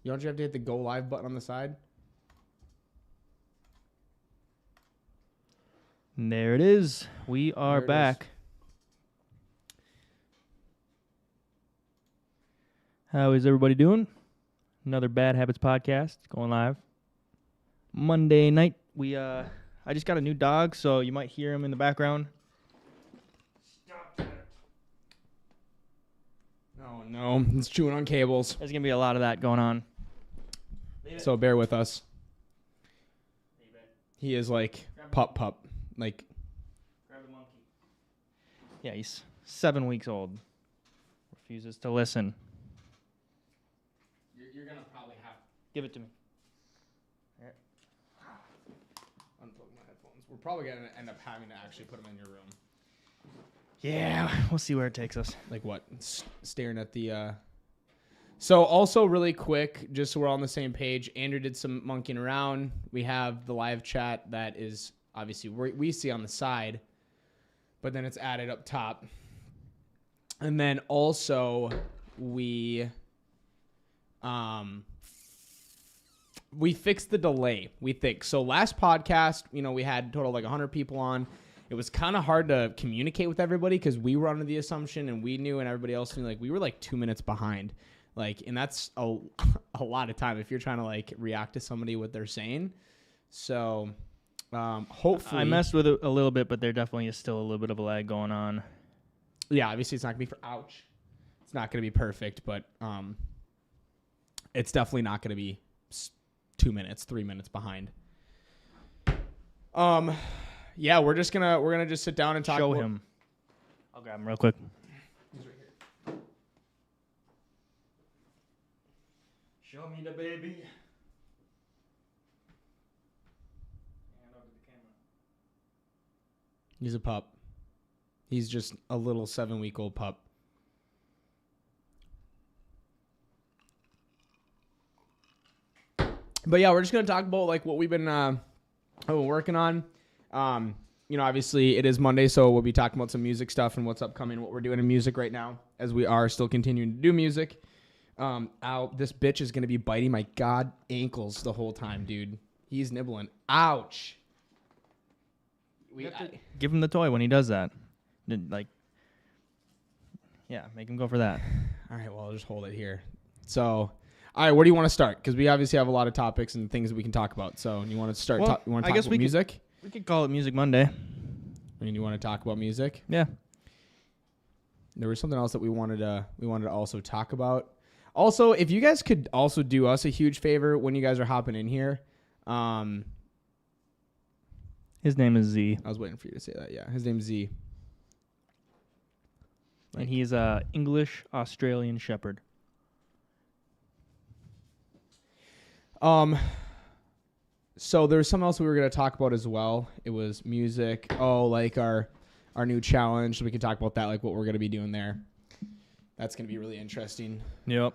Don't you have to hit the go live button on the side? And there it is. We are There it back. How is everybody doing? Another Bad Habits podcast going live. Monday night. I just got a new dog, so you might hear him in the background. Oh no, it's chewing on cables. There's gonna be a lot of that going on. So bear with us. He is like pup. Like, Grab the monkey. Yeah, he's 7 weeks old. Refuses to listen. you're gonna probably have Give it to me. to unplug my headphones. We're probably gonna end up having to actually put them in your room. Yeah, we'll see where it takes us. Like what? Staring at the. So also really quick, just so we're all on the same page, Andrew did some monkeying around. We have the live chat that is obviously we see on the side, but then it's added up top. And then also we fixed the delay, we think. So last podcast, we had a total of like 100 people on. It was kind of hard to communicate with everybody because we were under the assumption and we knew and everybody else knew, like, we were like 2 minutes behind. Like, and that's a lot of time if you're trying to like react to somebody what they're saying. So hopefully I messed with it a little bit, but there definitely is still a little bit of a lag going on. Yeah, obviously it's not gonna be it's not gonna be perfect, but it's definitely not gonna be 2 minutes, 3 minutes behind. Yeah, we're gonna just sit down and talk. Show him. I'll grab him real quick. He's right here. Show me the baby. Hand over the camera. He's a pup. He's just a little 7-week-old pup. But yeah, we're just gonna talk about like what we've been working on. Obviously it is Monday, so we'll be talking about some music stuff and what's upcoming, what we're doing in music right now, as we are still continuing to do music. This bitch is gonna be biting my god ankles the whole time, dude. He's nibbling. Ouch. Give him the toy when he does that. Make him go for that. All right, well, I'll just hold it here. So, all right, where do you want to start? Because we obviously have a lot of topics and things that we can talk about. So, you want to start? Well, You want to I talk guess about music? We could call it Music Monday. I mean, you want to talk about music? Yeah. There was something else that we wanted to also talk about. Also, if you guys could also do us a huge favor when you guys are hopping in here. His name is Z. I was waiting for you to say that. Yeah, his name's Z. And he's a English Australian Shepherd. So there's something else we were going to talk about as well. It was music. Oh, like our new challenge. We can talk about that, like what we're going to be doing there. That's going to be really interesting. Yep.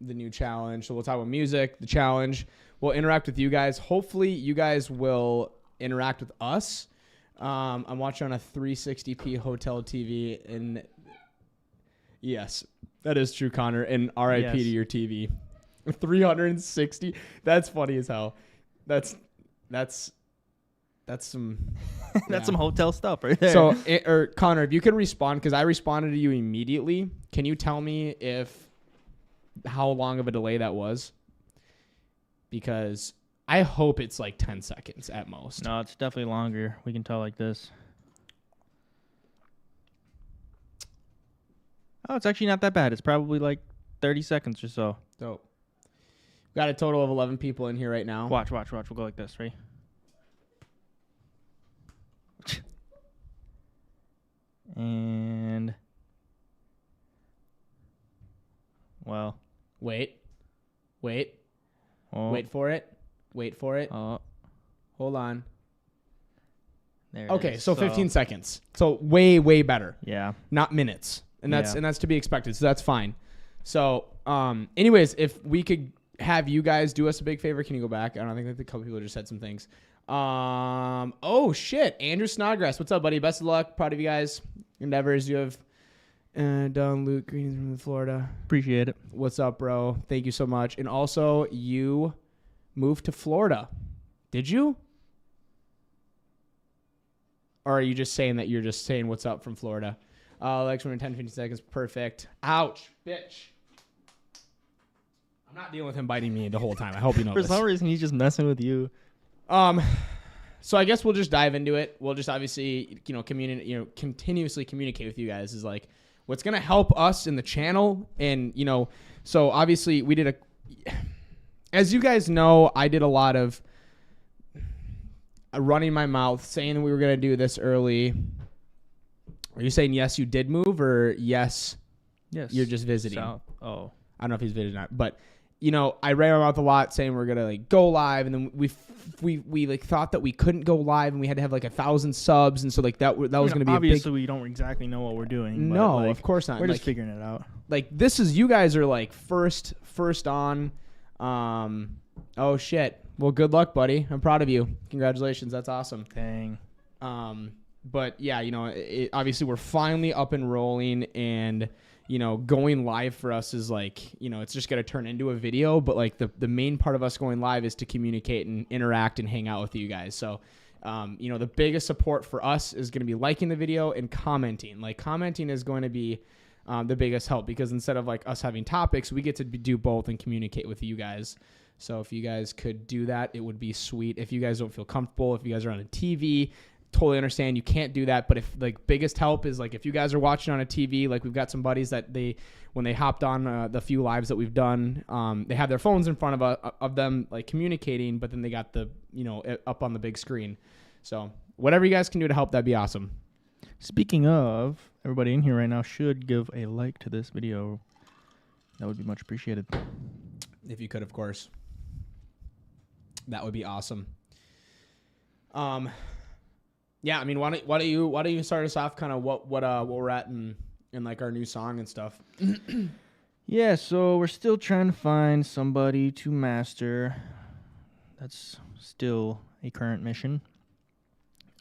The new challenge. So we'll talk about music, the challenge. We'll interact with you guys. Hopefully you guys will interact with us. I'm watching on a 360p hotel TV, and yes, that is true, Connor. And RIP to your TV. 360. That's funny as hell. That's some That's some hotel stuff right there. So, Connor, if you can respond, because I responded to you immediately. Can you tell me how long of a delay that was? Because I hope it's like 10 seconds at most. No, it's definitely longer. We can tell like this. Oh, it's actually not that bad. It's probably like 30 seconds or so. So, we've got a total of 11 people in here right now. Watch. We'll go like this, right? And well, Wait oh, for it. Oh, Hold on. there. It Okay, is. so 15 seconds. So way better. Yeah. Not minutes. And that's Yeah. and that's to be expected. So that's fine. So, anyways, if we could have you guys do us a big favor, can you go back? I don't think a couple people just said some things. Oh shit, Andrew Snodgrass, what's up, buddy? Best of luck. Proud of you guys. Endeavors. You have Don Luke, greetings from Florida. Appreciate it. What's up, bro? Thank you so much. And also, you moved to Florida. Did you? Or are you just saying that you're just saying what's up from Florida? Lex, we're in 10, 15 seconds. Perfect. Ouch, bitch. I'm not dealing with him biting me the whole time. I hope you know For this. some reason, he's just messing with you. So I guess we'll just dive into it. We'll just obviously, continuously communicate with you guys is like what's going to help us in the channel. And, so obviously we did as you guys know, I did a lot of running my mouth saying we were going to do this early. Are you saying yes, you did move, or yes, you're just visiting? South. Oh, I don't know if he's visiting or not, but I ran my mouth a lot saying we're gonna like go live, and then we like thought that we couldn't go live, and we had to have like 1,000 subs, and so like that was gonna be obviously we don't exactly know what we're doing. No, but, like, of course not. We're like, just figuring it out. Like this is you guys are like first on. Oh shit. Well, good luck, buddy. I'm proud of you. Congratulations. That's awesome. Dang. But yeah, obviously we're finally up and rolling, and going live for us is like, it's just going to turn into a video, but like the main part of us going live is to communicate and interact and hang out with you guys. So, the biggest support for us is going to be liking the video and commenting. Like commenting is going to be the biggest help, because instead of like us having topics, we get to do both and communicate with you guys. So if you guys could do that, it would be sweet. If you guys don't feel comfortable, if you guys are on a TV, totally understand you can't do that. But if like biggest help is like if you guys are watching on a TV, like we've got some buddies that when they hopped on the few lives that we've done, they have their phones in front of them like communicating, but then they got the up on the big screen. So whatever you guys can do to help, that'd be awesome. Speaking of, everybody in here right now should give a like to this video. That would be much appreciated. If you could, of course. That would be awesome. Yeah, I mean, why don't you start us off? Kind of what we're at in like our new song and stuff. Yeah, so we're still trying to find somebody to master. That's still a current mission.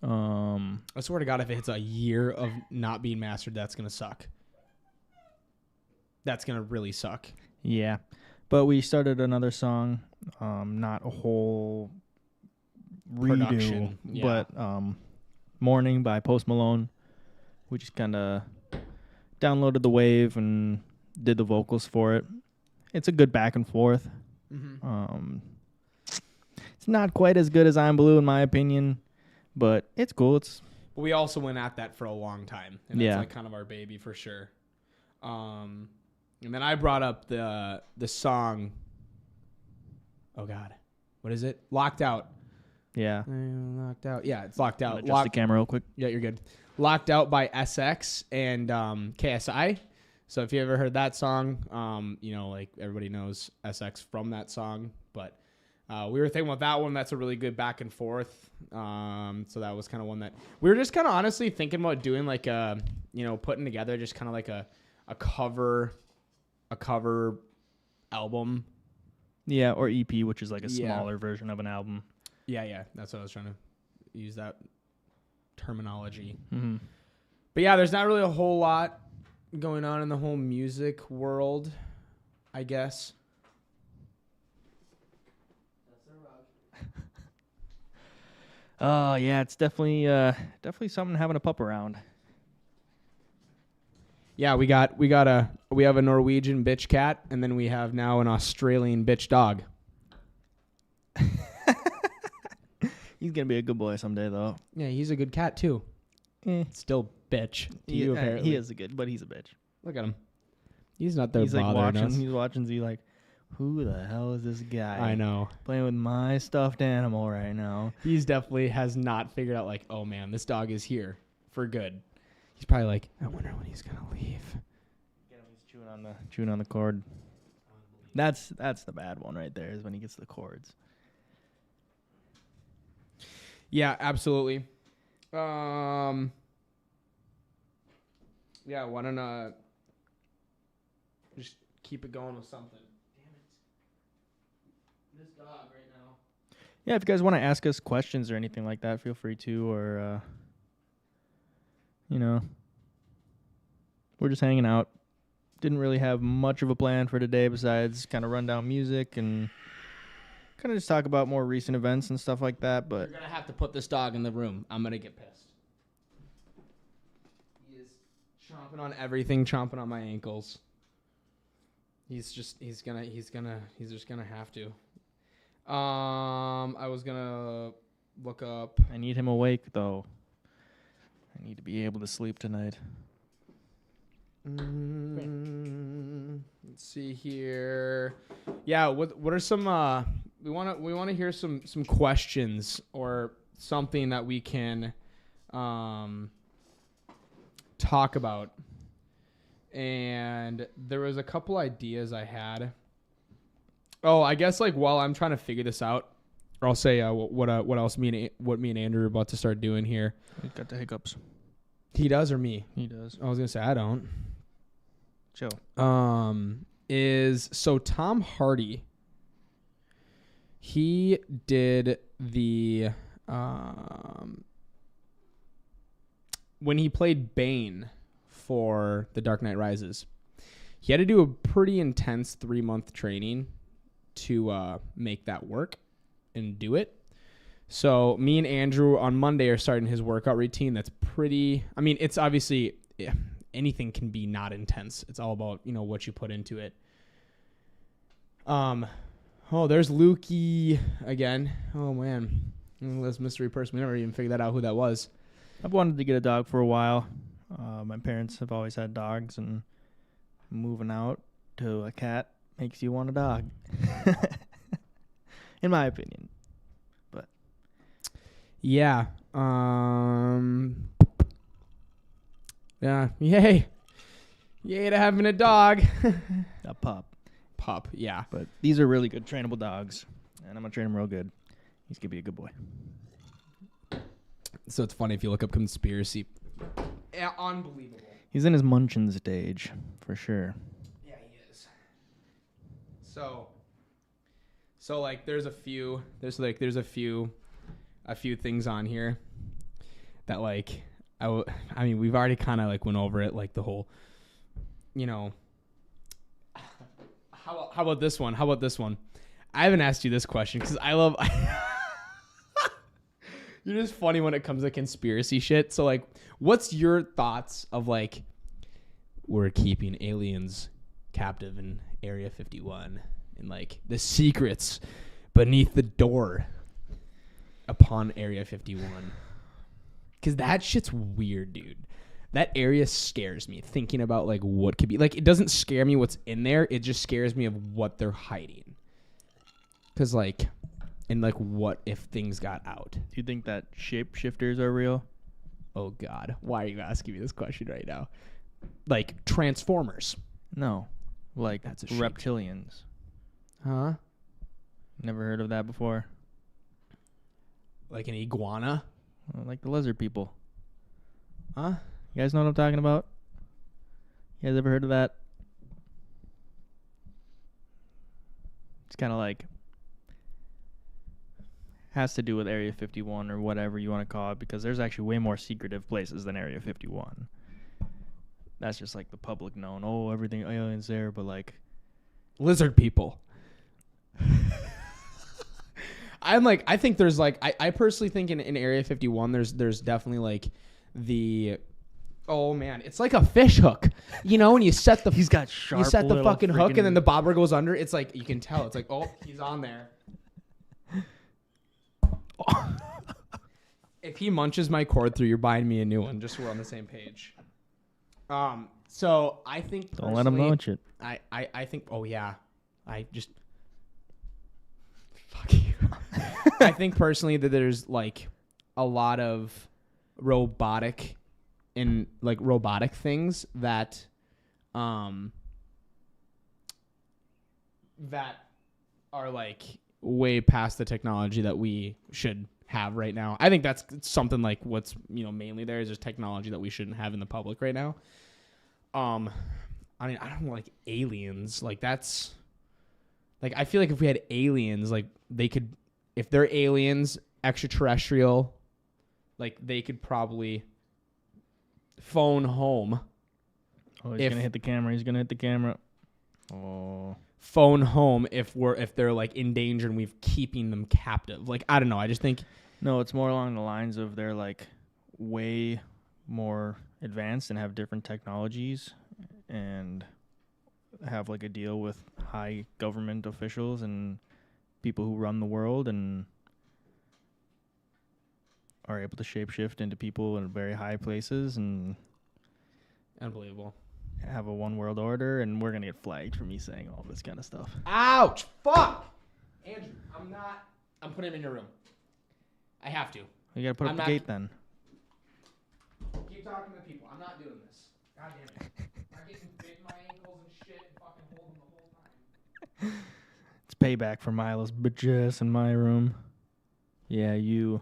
I swear to God, if it's a year of not being mastered, that's gonna suck. That's gonna really suck. Yeah, but we started another song. Not a whole redo, production, yeah. but Morning by Post Malone. We just kind of downloaded the wave and did the vocals for it. It's a good back and forth. Mm-hmm. It's not quite as good as I'm Blue in my opinion, but it's cool. We also went at that for a long time, and that's like kind of our baby for sure. And then I brought up the song. Oh God, what is it? Locked Out. Yeah. Locked Out. Yeah, it's Locked Out. Adjust the camera real quick. Yeah, you're good. Locked Out by SX and KSI. So if you ever heard that song, like everybody knows SX from that song. But we were thinking about that one. That's a really good back and forth. So that was kind of one that we were just kind of honestly thinking about doing, like putting together just kind of like a cover album. Yeah, or EP, which is like a smaller version of an album. Yeah, that's what I was trying to use, that terminology. Mm-hmm. But yeah, there's not really a whole lot going on in the whole music world, I guess. Oh yeah, it's definitely something having a pup around. Yeah, we have a Norwegian bitch cat, and then we have now an Australian bitch dog. He's gonna be a good boy someday, though. Yeah, he's a good cat too. Still bitch to you, apparently. He is a good, but he's a bitch. Look at him. He's not there. He's like watching us. He's watching Z like, who the hell is this guy? I know. Playing with my stuffed animal right now. He's definitely has not figured out like, oh man, this dog is here for good. He's probably like, I wonder when he's gonna leave. Get him, he's chewing on the cord. That's the bad one right there, is when he gets the cords. Yeah, absolutely. Yeah, why don't just keep it going with something. Damn it. This dog right now. Yeah, if you guys want to ask us questions or anything like that, feel free to, or we're just hanging out. Didn't really have much of a plan for today besides kind of run down music and kind of just talk about more recent events and stuff like that. But You're gonna have to put this dog in the room. I'm gonna get pissed. He is chomping on everything, chomping on my ankles. He's just gonna have to. I was gonna look up. I need him awake, though. I need to be able to sleep tonight. Let's see here. Yeah, what are some we want to hear some questions or something that we can talk about. And there was a couple ideas I had. Oh, I guess like while I'm trying to figure this out, or I'll say what else me and Andrew are about to start doing here. He's got the hiccups. He does or me? He does. I was gonna say I don't. Chill. Is so Tom Hardy. He did the when he played Bane for The Dark Knight Rises, he had to do a pretty intense 3-month training to make that work and do it. So me and Andrew on Monday are starting his workout routine. That's pretty. I mean, it's obviously anything can be not intense. It's all about what you put into it. Oh, there's Lukey again. Oh man, this mystery person. We never even figured that out who that was. I've wanted to get a dog for a while. My parents have always had dogs, and moving out to a cat makes you want a dog, in my opinion. But yeah, yeah, yay to having a dog. a pup. Yeah. But these are really good trainable dogs, and I'm gonna train him real good. He's gonna be a good boy. So it's funny if you look up conspiracy. Yeah, unbelievable. He's in his munchin stage for sure. Yeah, he is. So like there's a few things on here that like I mean we've already kind of like went over it, like the whole how about this one? I haven't asked you this question because I love you're just funny when it comes to conspiracy shit. So like, what's your thoughts of like we're keeping aliens captive in Area 51 and like the secrets beneath the door upon Area 51? Because that shit's weird, dude. That area scares me thinking about like what could be. Like, it doesn't scare me what's in there. It just scares me of what they're hiding. Because like, and like what if things got out? Do you think that shapeshifters are real? Oh God, why are you asking me this question right now? Like Transformers? No, like That's a reptilians. Huh? Never heard of that before. Like an iguana? Like the lizard people. Huh? You guys know what I'm talking about? You guys ever heard of that? It's kind of like has to do with Area 51 or whatever you want to call it, because there's actually way more secretive places than Area 51. That's just like the public known. Oh, everything aliens there, but like Lizard people. I think there's like, I personally think in Area 51, there's definitely like oh man, it's like a fish hook, when you set the, he's got sharp, you set the little fucking hook and then the bobber goes under. It's like, you can tell. It's like, oh, he's on there. If he munches my cord through, you're buying me a new one, just so we're on the same page. So I think don't let him munch it. I think, oh yeah, I just fuck you. I think personally that there's like a lot of robotic things that that are like way past the technology that we should have right now. I think that's something like what's mainly there is just technology that we shouldn't have in the public right now. I mean, I don't know, like aliens, like that's like, I feel like if we had aliens, like they could, if they're aliens, extraterrestrial, like they could probably phone home. Oh, he's If- gonna hit the camera. He's gonna hit the camera. Oh, phone home if they're like in danger and we've keeping them captive. Like, I don't know. I just think no, it's more along the lines of they're like way more advanced and have different technologies and have like a deal with high government officials and people who run the world and are able to shapeshift into people in very high places and unbelievable. have a one world order, and we're gonna get flagged for me saying all this kind of stuff. Ouch! Fuck! Andrew, I'm putting him in your room. I have to. You gotta put I'm up the not- gate then. Keep talking to the people. I'm not doing this. God damn it. I'm getting bit in my ankles and shit and fucking hold them the whole time. It's payback for Milo's bitch in my room. Yeah, you.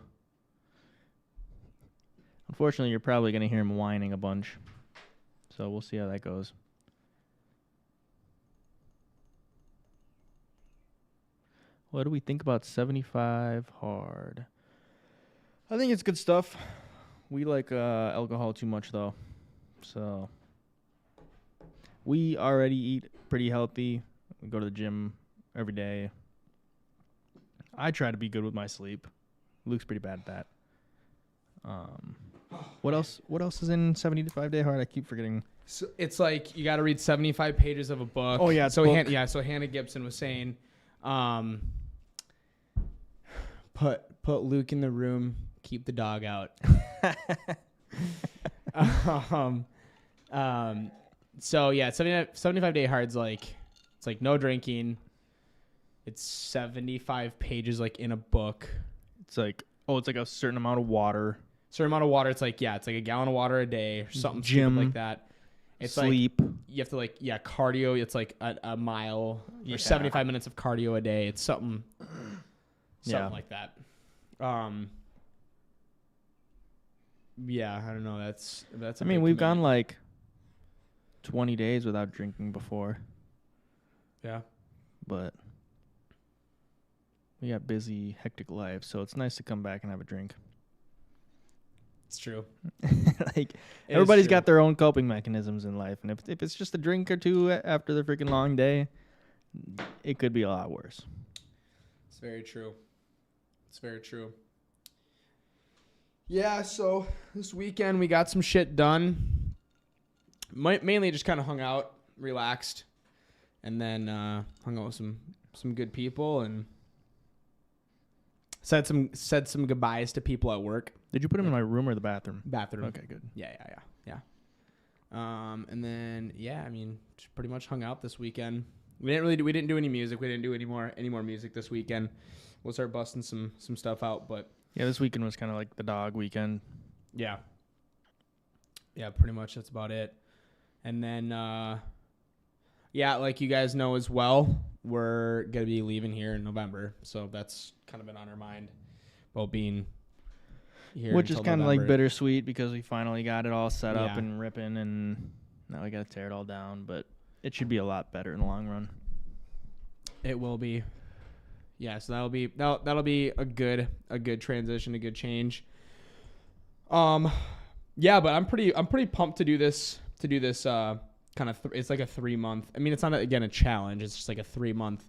Unfortunately, you're probably gonna hear him whining a bunch. So we'll see how that goes. What do we think about 75 hard? I think it's good stuff. We like alcohol too much though. So we already eat pretty healthy. We go to the gym every day. I try to be good with my sleep. Luke's pretty bad at that. What else? What else is in 75 Day Hard? I keep forgetting. So it's like you got to read 75 pages of a book. Oh, yeah, So book. So Hannah Gibson was saying, put Luke in the room, keep the dog out. So yeah, 75 Day Hard's like, it's like no drinking. It's 75 pages like in a book. It's like, it's like a certain amount of water. Certain amount of water. It's like it's like a gallon of water a day or something Gym, stupid like that. It's sleep. like you have to cardio. It's like a mile Yeah. or 75 minutes of cardio a day. It's something Yeah. like that. Yeah, I don't know. That's. I mean, we've gone like 20 days without drinking before, Yeah. but we got busy, hectic lives, so it's nice to come back and have a drink. It's true. Like, It everybody's is got true. their own coping mechanisms in life, and if it's just a drink or two after the freaking long day, it could be a lot worse. It's very true. It's very true. Yeah, so this weekend we got some shit done. Mainly just kind of hung out, relaxed, and then hung out with some good people and said some goodbyes to people at work. Did you put him in my room or the bathroom? Bathroom. Okay, good. Yeah. And then I mean, just pretty much hung out this weekend. We didn't do any music. We didn't do any more music this weekend. We'll start busting some stuff out, but Yeah, this weekend was kind of like the dog weekend. yeah, pretty much that's about it. And then like you guys know as well, we're gonna be leaving here in November, so that's kind of been on our mind about being here, Which is until kind of like November. bittersweet because we finally got it all set up Yeah. and ripping, and now we got to tear it all down. But it should be a lot better in the long run. It will be. Yeah, so that'll be a good transition, a good change. Yeah, but I'm pretty pumped to do this kind of it's like a 3 month. I mean, it's not a challenge. It's just like a 3 month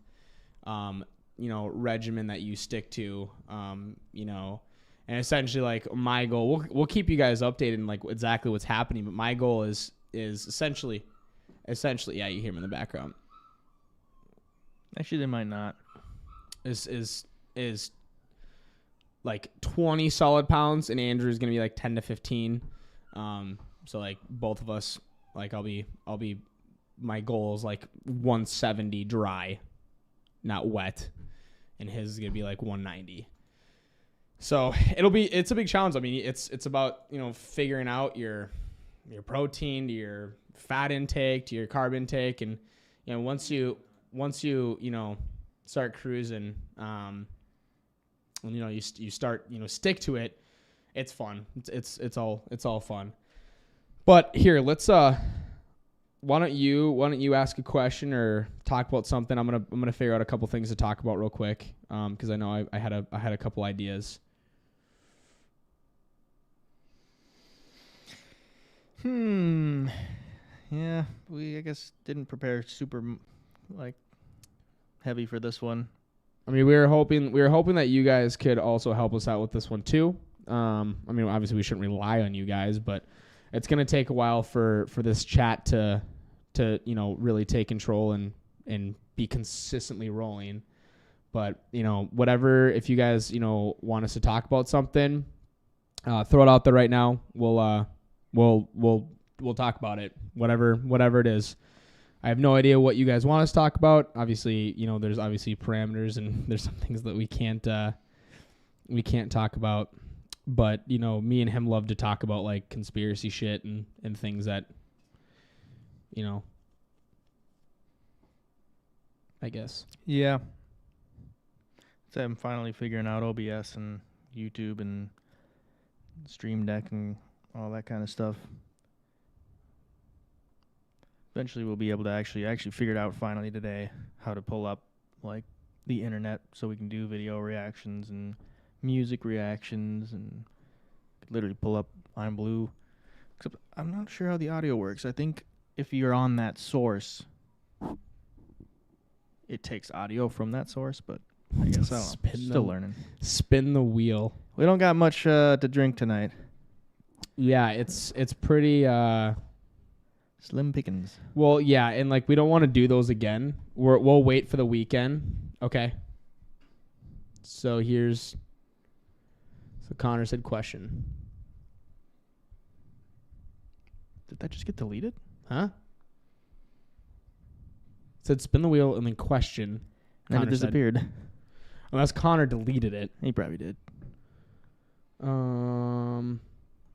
regimen that you stick to, and essentially like my goal, we'll keep you guys updated in like exactly what's happening, but my goal is essentially, yeah, you hear me in the background. Actually, they might not. Is like 20 solid pounds, and Andrew's gonna be like 10 to 15. So like both of us, like I'll be my goal is like 170 dry, not wet, and his is gonna be like 190. So it's a big challenge. I mean, it's about figuring out your protein, to your fat intake, to your carb intake, and once you start cruising, and you start stick to it, it's fun. It's all fun. But here, let's why don't you ask a question or talk about something? I'm gonna figure out a couple things to talk about real quick, because I know I had a couple ideas. Yeah, we I guess didn't prepare super like heavy for this one. I mean, we were hoping that you guys could also help us out with this one too. I mean, obviously we shouldn't rely on you guys, but it's gonna take a while for this chat to really take control and be consistently rolling. But whatever, if you guys want us to talk about something, throw it out there right now. We'll talk about it. Whatever it is. I have no idea what you guys want us to talk about. Obviously, there's obviously parameters and there's some things that we can't talk about. But, me and him love to talk about like conspiracy shit and things that, I guess. Yeah. So I'm finally figuring out OBS and YouTube and Stream Deck and all that kind of stuff. Eventually we'll be able to actually figured out finally today how to pull up like the internet so we can do video reactions and music reactions and literally pull up I'm Blue. Except I'm not sure how the audio works. I think if you're on that source, it takes audio from that source, but I guess I don't know. Still learning. Spin the wheel. We don't got much to drink tonight. Yeah, it's pretty Slim pickings. well, yeah, and like we don't want to do those again. We'll wait for the weekend. Okay. So Connor said question. Did that just get deleted? Huh? It said spin the wheel and then question. And then it disappeared. Unless Connor deleted it. He probably did. I don't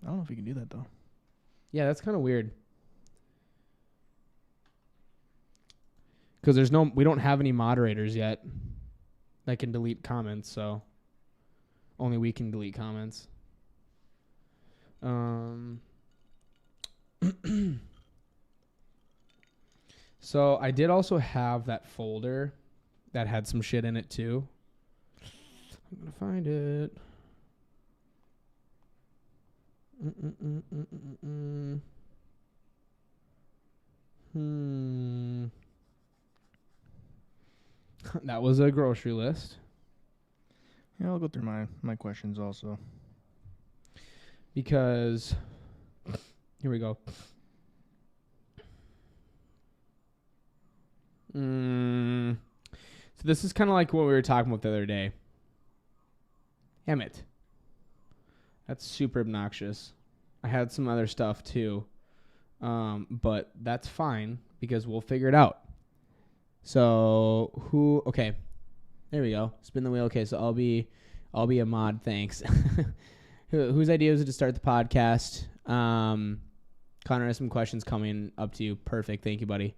know if you can do that though. Yeah, that's kind of weird. Because we don't have any moderators yet that can delete comments, so only we can delete comments. So I did also have that folder that had some shit in it too. I'm gonna find it. That was a grocery list. Yeah, I'll go through my questions also. Because here we go. So this is kind of like what we were talking about the other day. Damn it. That's super obnoxious. I had some other stuff too. But that's fine because we'll figure it out. So okay. There we go. Spin the wheel. Okay, so I'll be a mod, thanks. Whose idea was it to start the podcast? Connor has some questions coming up to you. Perfect. Thank you, buddy.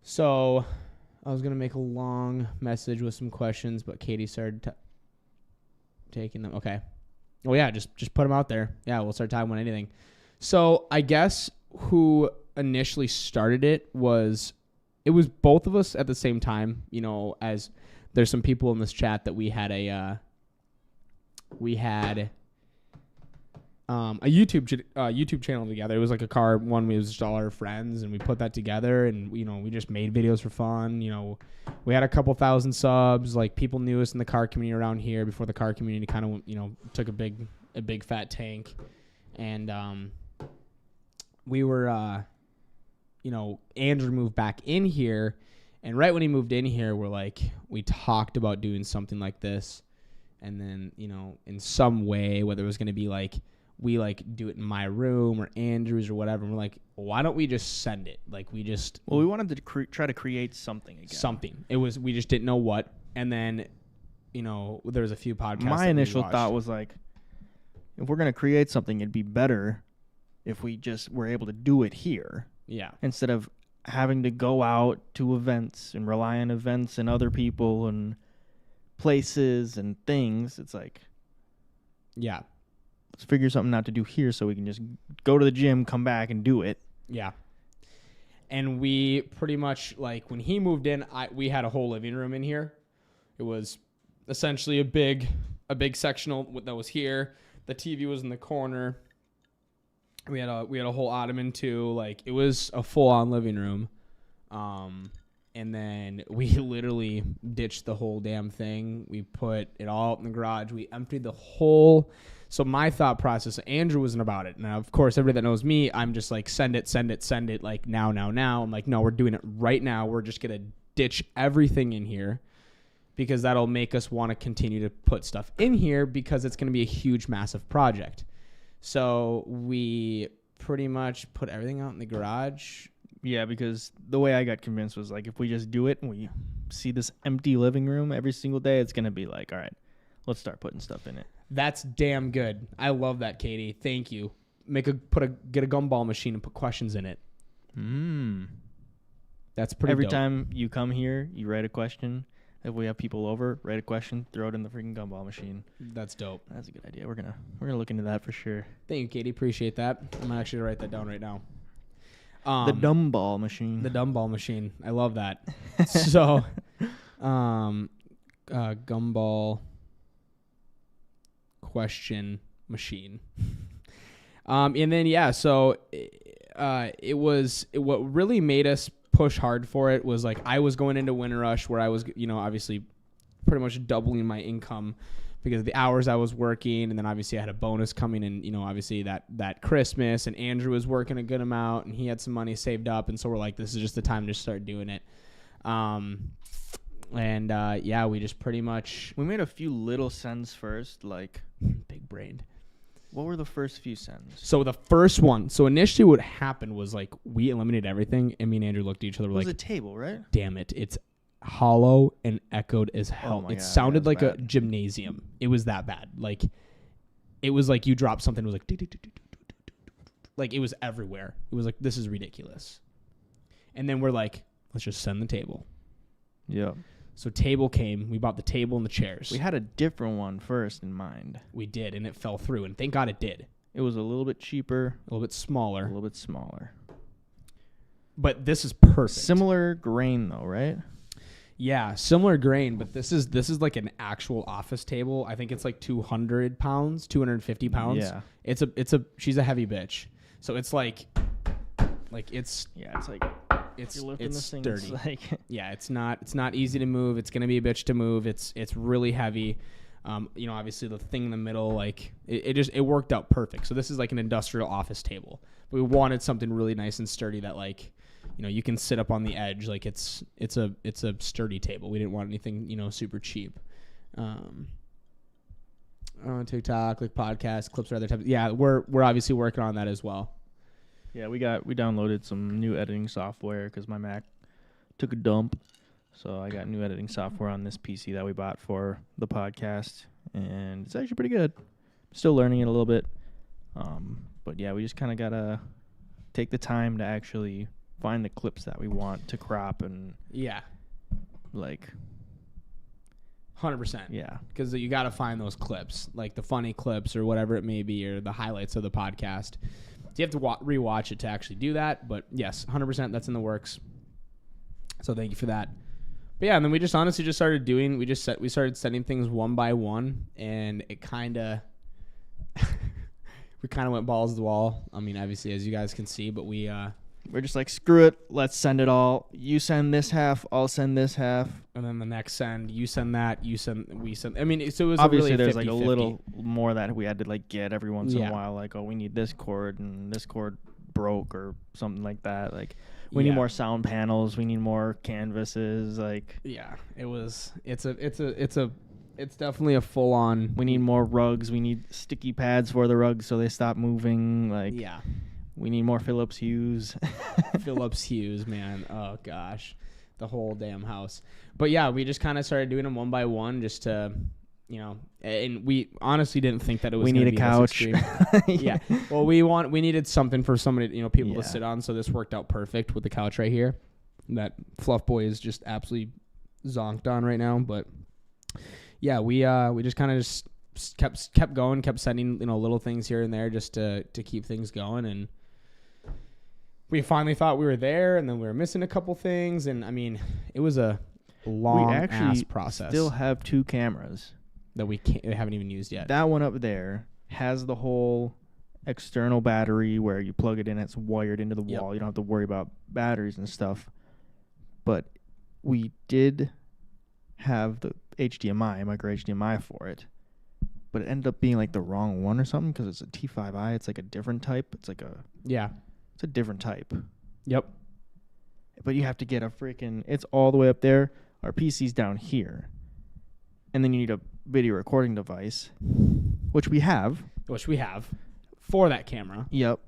So I was going to make a long message with some questions, but Katie started taking them. Okay. Oh, yeah, just put them out there. Yeah, we'll start talking about anything. So I guess who initially started it was both of us at the same time, as there's some people in this chat that we had a YouTube channel together. It was like a car one. We was just all our friends, and we put that together, and we just made videos for fun. We had a couple thousand subs. Like people knew us in the car community around here before the car community kind of took a big fat tank, and we were Andrew moved back in here, and right when he moved in here, we talked about doing something like this, and then in some way, whether it was going to be like we do it in my room or Andrew's or whatever, and we're like, why don't we just send it? We wanted to try to create something again. Something. We just didn't know what, and then there was a few podcasts. My initial thought was like, if we're going to create something, it'd be better if we just were able to do it here. Yeah. Instead of having to go out to events and rely on events and other people and places and things, it's like, yeah, let's figure something out to do here so we can just go to the gym, come back, and do it. Yeah. And we pretty much, when he moved in, we had a whole living room in here. It was essentially a big sectional that was here. The TV was in the corner. We had a whole ottoman too. Like it was a full on living room. And then we literally ditched the whole damn thing. We put it all up in the garage. We emptied the whole. So my thought process, Andrew wasn't about it. Now, of course, everybody that knows me, I'm just like, send it, like now. I'm like, no, we're doing it right now. We're just going to ditch everything in here because that'll make us want to continue to put stuff in here because it's going to be a huge, massive project. So we pretty much put everything out in the garage. Yeah, because the way I got convinced was like, if we just do it and we see this empty living room every single day, it's going to be like, all right, let's start putting stuff in it. That's damn good. I love that, Katie. Thank you. Get a gumball machine and put questions in it. That's pretty Every dope. time you come here, you write a question. If we have people over, write a question, throw it in the freaking gumball machine. That's dope. That's a good idea. We're gonna look into that for sure. Thank you, Katie. Appreciate that. I'm actually gonna write that down right now. The dumb ball machine. The dumb ball machine. I love that. So, gumball question machine. And then yeah, so what really made us push hard for it was like I was going into Winter Rush where I was, obviously pretty much doubling my income because of the hours I was working, and then obviously I had a bonus coming in, obviously that Christmas, and Andrew was working a good amount and he had some money saved up, and so we're like, this is just the time to start doing it. Yeah, we just pretty much we made a few little cents first, like big brained. What were the first few cents? So the first one, initially what happened was like we eliminated everything, and me and Andrew looked at each other It was like, a table, right? damn it, it's hollow and echoed as hell. my It God, sounded that's like a bad. gymnasium. It was that bad. Like it was like you dropped something, it was like like it was everywhere. It was like, this is ridiculous. And then we're like, let's just send the table. Yeah. So table came, we bought the table and the chairs. We had a different one first in mind. We did, and it fell through, and thank God it did. It was a little bit cheaper, A little bit a smaller, little bit smaller. but this is perfect. Similar grain though, right? Yeah, similar grain, but this is like an actual office table. I think it's like 200 pounds, 250 pounds. Yeah. She's a heavy bitch. So it's like it's Yeah, it's like it's you're lifting it's this thing. sturdy. It's like Yeah, it's not easy to move. It's gonna be a bitch to move. It's really heavy. Obviously the thing in the middle, like it worked out perfect. So this is like an industrial office table. But we wanted something really nice and sturdy that like, you can sit up on the edge. Like it's a sturdy table. We didn't want anything, super cheap. TikTok, like podcasts, clips, or other types. Yeah, we're obviously working on that as well. yeah, we downloaded some new editing software because my Mac took a dump. So I got new editing software on this PC that we bought for the podcast, and it's actually pretty good. Still learning it a little bit. But yeah, we just kind of got to take the time to actually find the clips that we want to crop and Yeah, like, 100%. yeah. Because you got to find those clips, like the funny clips or whatever it may be, or the highlights of the podcast. So you have to rewatch it to actually do that. But yes, 100%, that's in the works. So thank you for that. But yeah, and then we just honestly just started doing. We started setting things one by one, and it kind of we kind of went balls to the wall. I mean, obviously, as you guys can see, but we're just like, screw it, let's send it all. You send this half, I'll send this half. And then the next send, you send that, we send. I mean, so it was Obviously really there's 50-50. like a little more that we had to like get every once in Yeah. a while. Like, oh, we need this cord and this cord broke or something like that. Like, we need more sound panels. We need more canvases. Like, Yeah, it's definitely a full on. we need more rugs. We need sticky pads for the rugs so they stop moving. Like, Yeah, we need more Phillips Hues. Phillips Hues, man. Oh gosh, the whole damn house. But yeah, we just kind of started doing them one by one, just to, and we honestly didn't think that it was. We gonna need a be couch. this extreme. Yeah. Well, we needed something for somebody, people Yeah. to sit on. So this worked out perfect with the couch right here. That Fluff Boy is just absolutely zonked on right now. But yeah, we just kind of just kept going, kept sending little things here and there just to keep things going, and we finally thought we were there, and then we were missing a couple things, and I mean, it was a long ass process still have 2 cameras. that we haven't even used yet. That one up there has the whole external battery where you plug it in, it's wired into the Yep. wall. You don't have to worry about batteries and stuff. But we did have the HDMI, micro HDMI for it. But it ended up being like the wrong one or something because it's a T5i. It's like a different type. It's a different type. Yep. But you have to get a freaking, it's all the way up there. Our PC's down here. And then you need a video recording device, which we have. Which we have for that camera. Yep.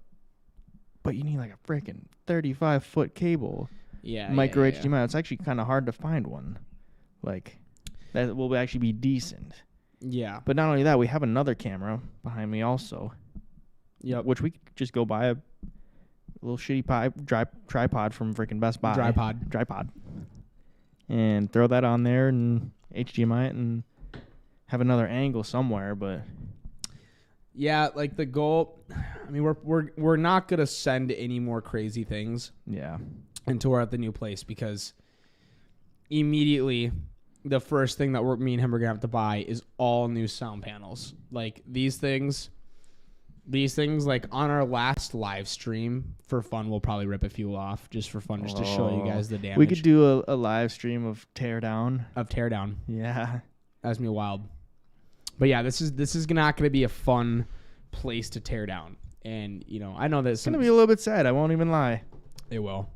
But you need like a freaking 35-foot cable. Yeah. Micro HDMI. It's actually kind of hard to find one. Like, that will actually be decent. Yeah. But not only that, we have another camera behind me also. Yep. Which we could just go buy a little shitty tripod from freaking Best Buy. Tripod. And throw that on there and HDMI it and have another angle somewhere, but yeah, like the goal, I mean, we're not gonna send any more crazy things yeah. until we're at the new place, because immediately the first thing that me and him are gonna have to buy is all new sound panels. Like these things, like on our last live stream for fun, we'll probably rip a few off just for fun, just to show you guys the damage. We could do a live stream of Teardown. Yeah, Yeah. that's gonna be wild. But yeah, this is not gonna be a fun place to tear down. And you know, I know that It's gonna be a little bit sad. I won't even lie. It will.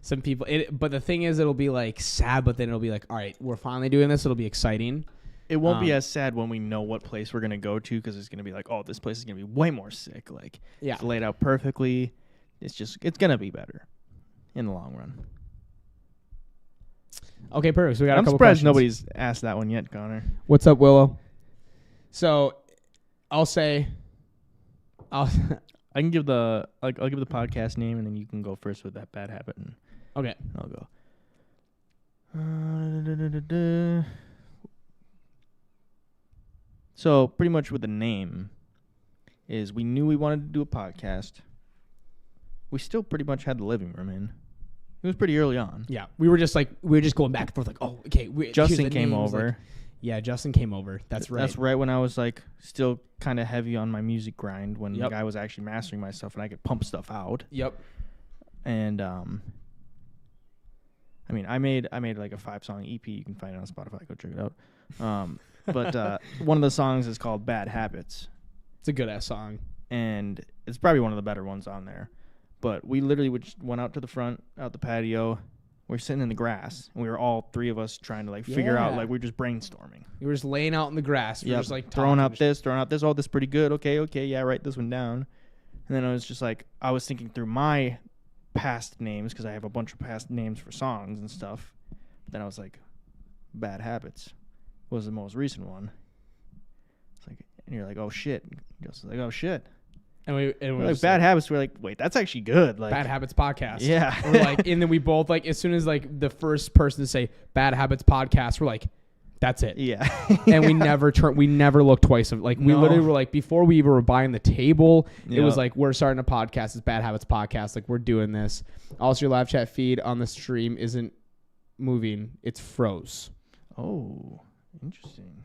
Some people, but the thing is, it'll be like sad, but then it'll be like, all right, we're finally doing this. It'll be exciting. It won't be as sad when we know what place we're going to go to, because it's going to be like, oh, this place is going to be way more sick. Like, Yeah. it's laid out perfectly. It's going to be better in the long run. Okay, perfect. So we got I'm a couple surprised questions. nobody's asked that one yet, Connor. What's up, Willow? So, I'll say, I can give I'll give the podcast name, and then you can go first with that bad habit, and okay. I'll go. So pretty much with the name is we knew we wanted to do a podcast. We still pretty much had the living room in. It was pretty early on. Yeah, we were just going back and forth, like, oh, okay. Justin came over. Like, yeah, Justin came over. That's right. That's right when I was like still kind of heavy on my music grind, when Yep. the guy was actually mastering my stuff and I could pump stuff out. Yep. And I mean, I made like a 5-song EP. You can find it on Spotify. Go check it out. But one of the songs is called Bad Habits. It's a good ass song. And it's probably one of the better ones on there. But we literally went out to the front, out the patio. We were sitting in the grass, and we were all three of us trying to figure out, we were just brainstorming. We were just laying out in the grass. We were just throwing out talking. this. Oh, this is pretty good. Okay, yeah, write this one down. And then I was just like, I was thinking through my past names, because I have a bunch of past names for songs and stuff. But then I was like, Bad Habits was the most recent one. It's like, and you're like, oh shit. Justin's like, oh shit. And we We're were like, Bad Habits. We're like, wait, that's actually good. Like, Bad Habits Podcast. Yeah. We're like, and then we both, like, as soon as the first person to say Bad Habits Podcast, we're like, that's it. Yeah. And we never looked twice. We literally were like, before we even were buying the table, it was like, we're starting a podcast. It's Bad Habits Podcast. Like, we're doing this. Also, your live chat feed on the stream isn't moving. It's froze. Oh, interesting.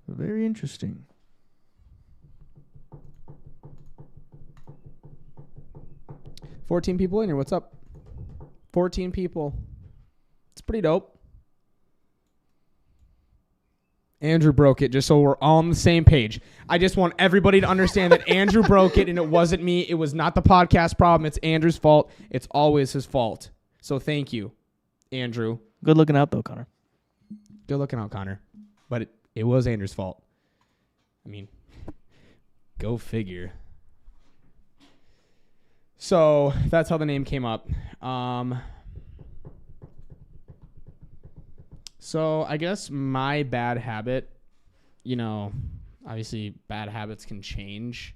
Very interesting. 14 people in here. What's up? 14 people. It's pretty dope. Andrew broke it, just so we're all on the same page. I just want everybody to understand that Andrew broke it, and it wasn't me. It was not the podcast problem. It's Andrew's fault. It's always his fault. So thank you, Andrew. Good looking out, though, Connor. Good looking out, Connor. But it was Andrew's fault. I mean, go figure. So that's how the name came up. So I guess my bad habit, obviously bad habits can change,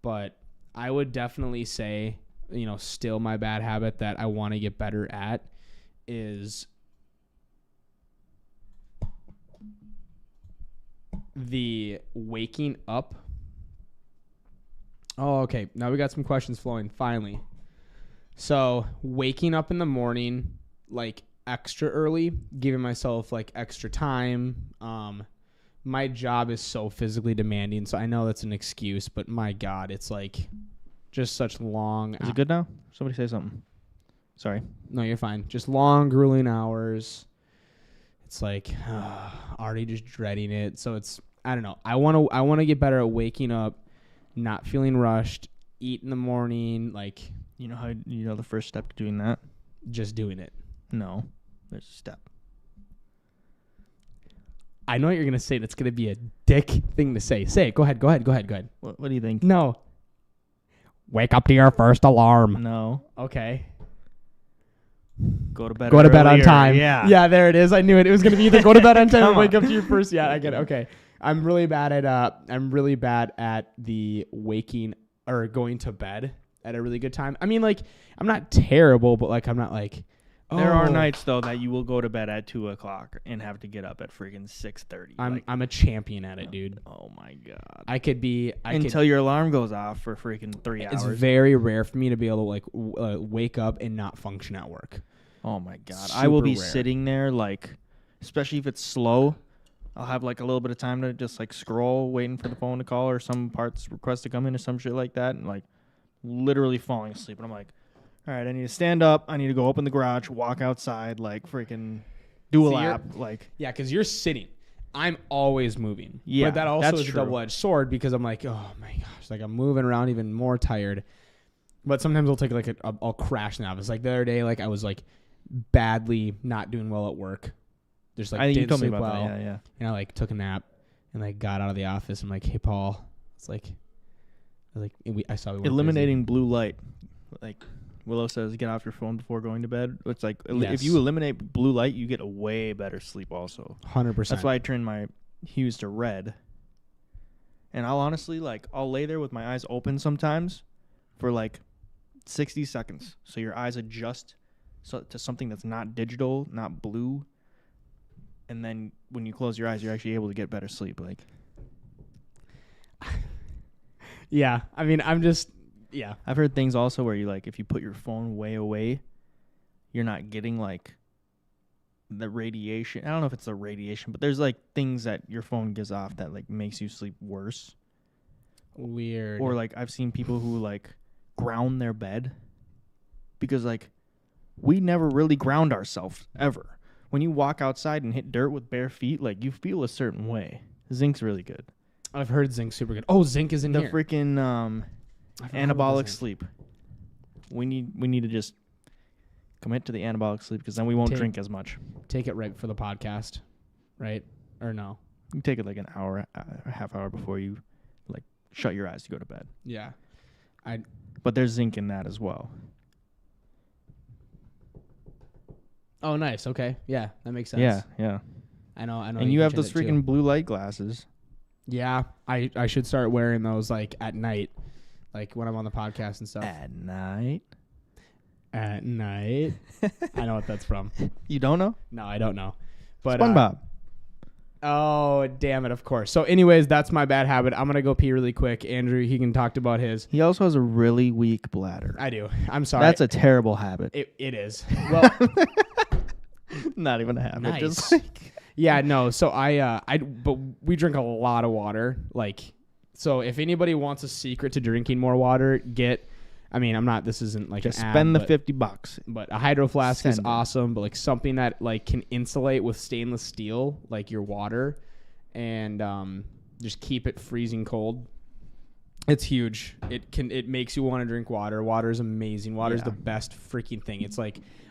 but I would definitely say, still my bad habit that I want to get better at is the waking up. Oh, okay. Now we got some questions flowing, finally. So waking up in the morning, extra early, giving myself extra time, my job is so physically demanding, so I know that's an excuse, but my God, it's like just such long. Is it good now? Somebody say something. Sorry. No, you're fine. Just long, grueling hours. It's like already just dreading it. So it's, I don't know. I want to get better at waking up, not feeling rushed, eat in the morning, like You know how the first step to doing that? just doing it. No, there's a step. I know what you're gonna say. That's gonna be a dick thing to say. Say it. Go ahead. What do you think? No. Wake up to your first alarm. No, Okay. go to bed. Go to bed on earlier. time. Yeah. Yeah, there it is. I knew it. It was gonna be either go to bed on time or Come wake on. up to your first. Yeah, I get it. Okay. I'm really bad at the waking or going to bed at a really good time. I mean, like, I'm not terrible, but like I'm not like There are oh, nights though that you will go to bed at 2:00 and have to get up at freaking 6:30. I'm a champion at it, dude. Oh my god! I could be Until your alarm goes off for freaking 3 it's hours. very rare for me to be able to like wake up and not function at work. Oh my god! I will Super be rare. sitting there like, especially if it's slow. I'll have like a little bit of time to just like scroll, waiting for the phone to call or some parts request to come in or some shit like that, and like literally falling asleep. And I'm like, all right, I need to stand up. I need to go open the garage, walk outside, like freaking do a See, you're- lap. Like, Yeah, because you're sitting. I'm always moving. Yeah, but that also that's is a true. double-edged sword because I'm like, oh my gosh, like I'm moving around even more tired. But sometimes I'll take like I'll crash in the office. Like the other day, like I was like badly not doing well at work. Just like I think you didn't told me sleep about well. that. Yeah. And I like took a nap and like got out of the office. I'm like, hey Paul, it's like, I saw we weren't busy. Eliminating blue light, like Willow says, get off your phone before going to bed. It's like if Yes. you eliminate blue light, you get a way better sleep. Also, 100%. that's why I turn my hues to red. And I'll honestly I'll lay there with my eyes open sometimes for like 60 seconds, so your eyes adjust to something that's not digital, not blue. And then when you close your eyes, you're actually able to get better sleep. Like, Yeah, I mean, yeah. I've heard things also where you if you put your phone way away, you're not getting the radiation. I don't know if it's the radiation, but there's things that your phone gives off that makes you sleep worse. Weird. Or I've seen people who ground their bed because we never really ground ourselves ever. When you walk outside and hit dirt with bare feet, you feel a certain way. Zinc's really good. I've heard zinc's super good. Oh, zinc is in The here. freaking I forgot about the anabolic zinc. sleep. We need to just commit to the anabolic sleep because then we won't Take- drink as much. Take it right for the podcast, right? Or no? You take it an hour, a half hour before you shut your eyes to go to bed. Yeah. But there's zinc in that as well. Oh, nice. Okay. Yeah, that makes sense. Yeah. I know. And you have those freaking. freaking blue light glasses. Yeah, I should start wearing those at night, when I'm on the podcast and stuff. At night. At night. I know what that's from. You don't know? No, I don't know. But SpongeBob. oh, damn it! Of course. So, anyways, that's my bad habit. I'm gonna go pee really quick. Andrew, he can talk about his. He also has a really weak bladder. I do. I'm sorry. That's a terrible habit. It is. Well, Not even a habit. nice. Just Yeah, no. So but we drink a lot of water. So if anybody wants a secret to drinking more water, this isn't just an ad, spend the but- $50. But a hydro flask is Send it. awesome, but something that can insulate with stainless steel, your water, and just keep it freezing cold. It's huge. It makes you want to drink water. Water is amazing. Water is Yeah. the best freaking thing. It's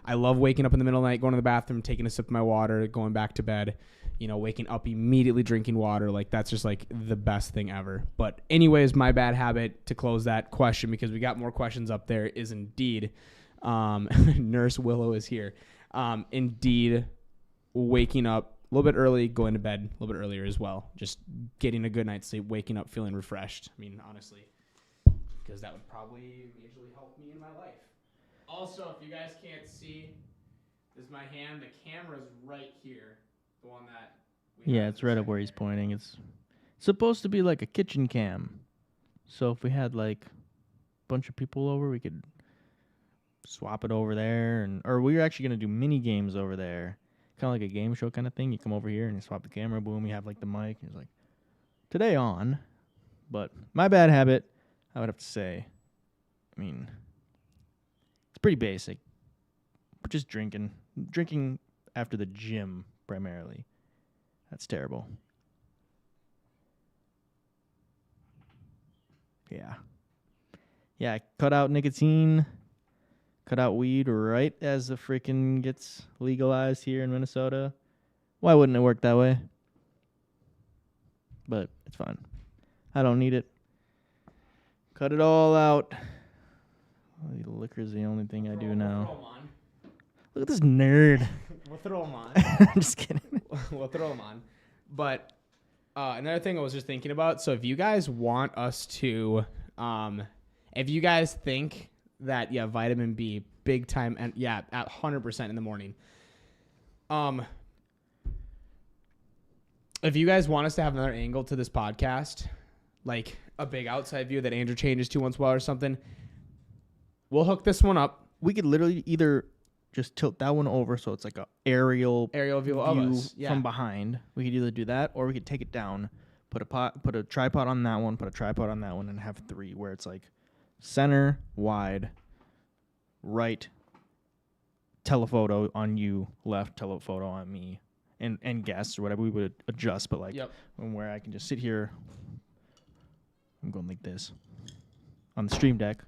I love waking up in the middle of the night, going to the bathroom, taking a sip of my water, going back to bed. Waking up immediately drinking water. That's just the best thing ever. But anyways, my bad habit to close that question because we got more questions up there is indeed Nurse Willow is here. Indeed, waking up a little bit early, going to bed a little bit earlier as well. Just getting a good night's sleep, waking up feeling refreshed. Honestly, because that would probably majorly help me in my life. Also, if you guys can't see, this is my hand. The camera's right here. The one that we Yeah, have it's in the right up where second he's here. pointing. It's supposed to be like a kitchen cam. So if we had a bunch of people over, we could swap it over there, or we were actually gonna do mini games over there. kind of like a game show kind of thing. You come over here and you swap the camera. Boom, you have like the mic. And it's like, today on. But my bad habit, I would have to say, I mean, it's pretty basic. But just drinking after the gym primarily. That's terrible. Yeah. Yeah, I cut out nicotine, cut out weed right as the freaking gets legalized here in Minnesota. Why wouldn't it work that way? But it's fine. I don't need it. Cut it all out. Liquor's the only thing I do now. Look at this nerd. We'll throw them on. I'm just kidding. We'll throw them on. But another thing I was just thinking about, so if you guys want us to, if you guys think that, vitamin B, big time, and at 100% in the morning. If you guys want us to have another angle to this podcast, like a big outside view that Andrew changes to once in a while or something, we'll hook this one up. We could literally either just tilt that one over so it's like a aerial view of us from behind. We could either do that or we could take it down, put a tripod on that one, put a tripod on that one, and have 3 where it's like center, wide, right, telephoto on you, left, telephoto on me, and guests or whatever we would adjust. But like where I can just sit here, I'm going like this on the stream deck,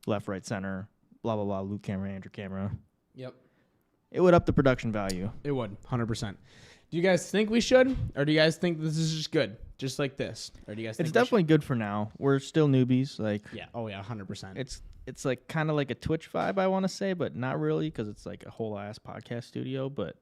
left, right, center, blah, blah, blah, Luke camera, Andrew camera. Yep. It would up the production value. It would, 100%. Do you guys think we should? Or do you guys think this is just good? Just like this? Or do you guys think it's definitely good for now. We're still newbies. Like, yeah. Oh, yeah, 100%. It's like kind of like a Twitch vibe, I want to say, but not really because it's like a whole ass podcast studio. But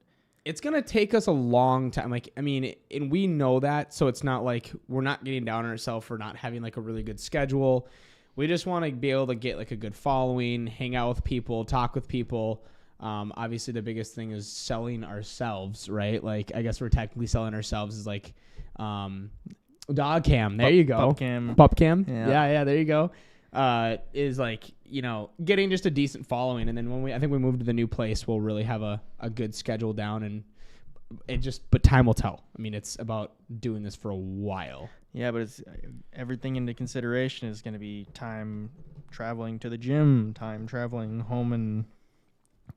it's going to take us a long time. Like, I mean, and we know that. So it's not like we're not getting down on ourselves for not having like a really good schedule. We just want to be able to get like a good following, hang out with people, talk with people. Obviously the biggest thing is selling ourselves, right? Like, I guess we're technically selling ourselves as like, dog cam. There you go. Pup cam. Yeah. There you go. Is like, getting just a decent following. And then I think we move to the new place, we'll really have a good schedule down, and but time will tell. I mean, it's about doing this for a while. Yeah, but it's everything into consideration is going to be time traveling to the gym, time traveling home and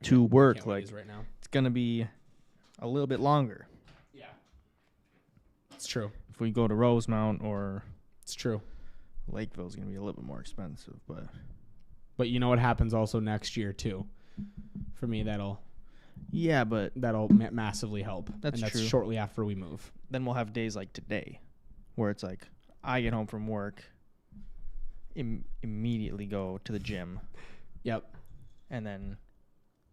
to work. Like, right now, it's going to be a little bit longer. Yeah, it's true. If we go to Rosemount or it's true, Lakeville's going to be a little bit more expensive, but you know what happens also next year too. For me, that'll massively help. That's true. Shortly after we move. Then we'll have days like today, where it's like I get home from work, immediately go to the gym. Yep. And then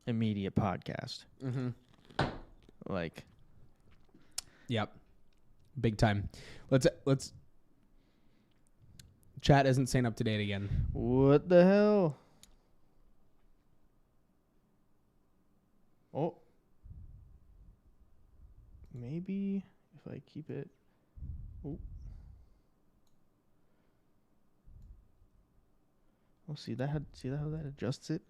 immediate podcast. Mm-hmm. Like. Yep. Big time. Let's. Chat isn't saying up to date again. What the hell? Oh. Maybe if I keep it. Oh. Oh, see how that adjusts it?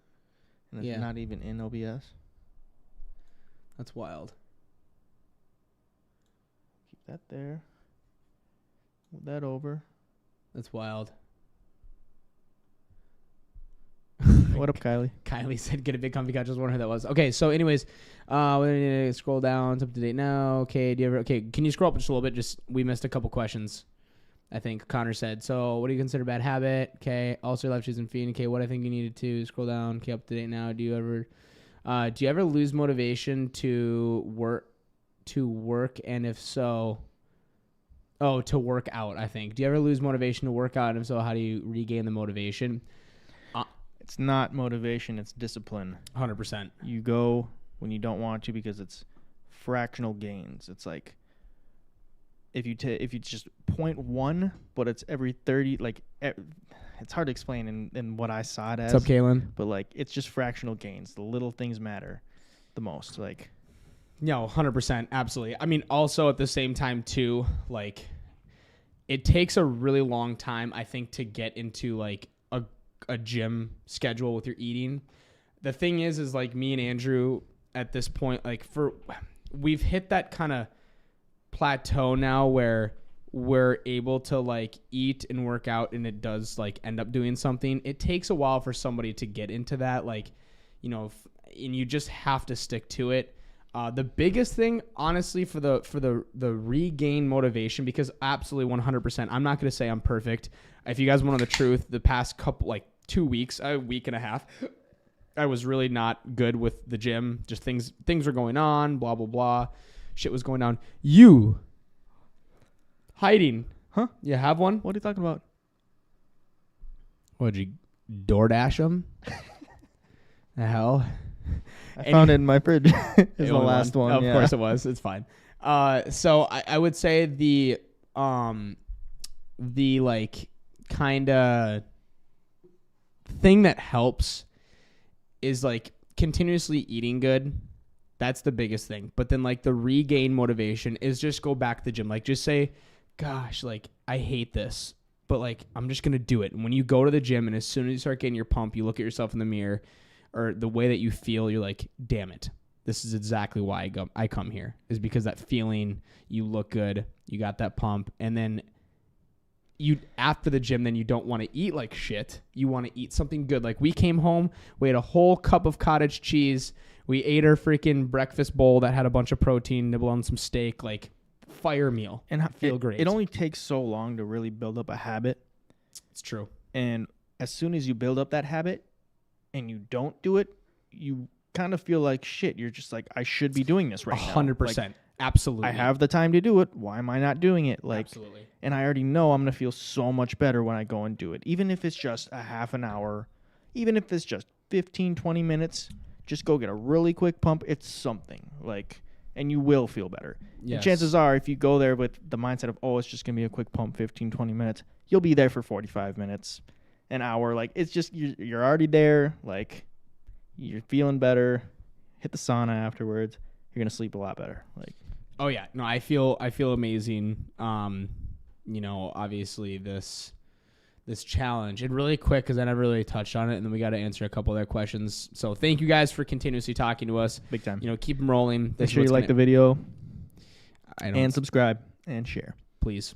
And it's not even in OBS. That's wild. Keep that there. Move that over. That's wild. What up, Kylie? Kylie said, get a big comfy couch. I was wondering who that was. Okay, so anyways, we need to scroll down. It's up to date now. Okay, can you scroll up just a little bit? We missed a couple questions. I think Connor said, so what do you consider bad habit? Okay, also life choosing feed. Okay, what I think you needed to scroll down. Okay, up to date now. Do you ever lose motivation to work? And if so, to work out, I think. Do you ever lose motivation to work out? And if so, how do you regain the motivation? It's not motivation, it's discipline. 100%. You go when you don't want to because it's fractional gains. It's like if you just 0.1, but it's every 30, like it's hard to explain in what I saw it as. What's up, Kaylin? But like it's just fractional gains. The little things matter the most. Like, no, 100%, absolutely. I mean, also at the same time too, like it takes a really long time, I think, to get into like a gym schedule with your eating. The thing is like me and Andrew, at this point, like we've hit that kind of plateau now where we're able to like eat and work out and it does like end up doing something. It takes a while for somebody to get into that, like, you know, and you just have to stick to it. The biggest thing, honestly, for the regain motivation, because absolutely 100%, I'm not going to say I'm perfect. If you guys want to know the truth, the past couple, like 2 weeks, a week and a half, I was really not good with the gym. Just things were going on, blah, blah, blah. Shit was going down. You hiding. Huh? You have one? What are you talking about? What, did you DoorDash them? The hell? I found it in my fridge. It's the only last one. Of course it was. It's fine. So I would say the like kind of thing that helps is like continuously eating good. That's the biggest thing. But then like the regain motivation is just go back to the gym. Like just say, gosh, like I hate this, but like I'm just going to do it. And when you go to the gym and as soon as you start getting your pump, you look at yourself in the mirror or the way that you feel, you're like, damn it. This is exactly why I come here, is because that feeling, you look good, you got that pump, and then you after the gym, then you don't want to eat like shit. You want to eat something good. Like we came home, we had a whole cup of cottage cheese. We ate our freaking breakfast bowl that had a bunch of protein, nibble on some steak, like fire meal. And feel great. It only takes so long to really build up a habit. It's true. And as soon as you build up that habit and you don't do it, you kind of feel like shit. You're just like, I should be doing this right now. 100%. Like, Absolutely. I have the time to do it. Why am I not doing it? Like, absolutely. And I already know I'm going to feel so much better when I go and do it. Even if it's just a half an hour, even if it's just 15, 20 minutes, just go get a really quick pump. It's something like, and you will feel better. Yes. And chances are, if you go there with the mindset of, oh, it's just going to be a quick pump, 15, 20 minutes, you'll be there for 45 minutes, an hour. Like, it's just, you're already there. Like, you're feeling better. Hit the sauna afterwards. You're going to sleep a lot better. Like, oh yeah, no, I feel amazing. You know, obviously this challenge, and really quick because I never really touched on it, and then we got to answer a couple other questions. So thank you guys for continuously talking to us. big time. You know, keep them rolling. Make sure you like the video and subscribe and share. Please,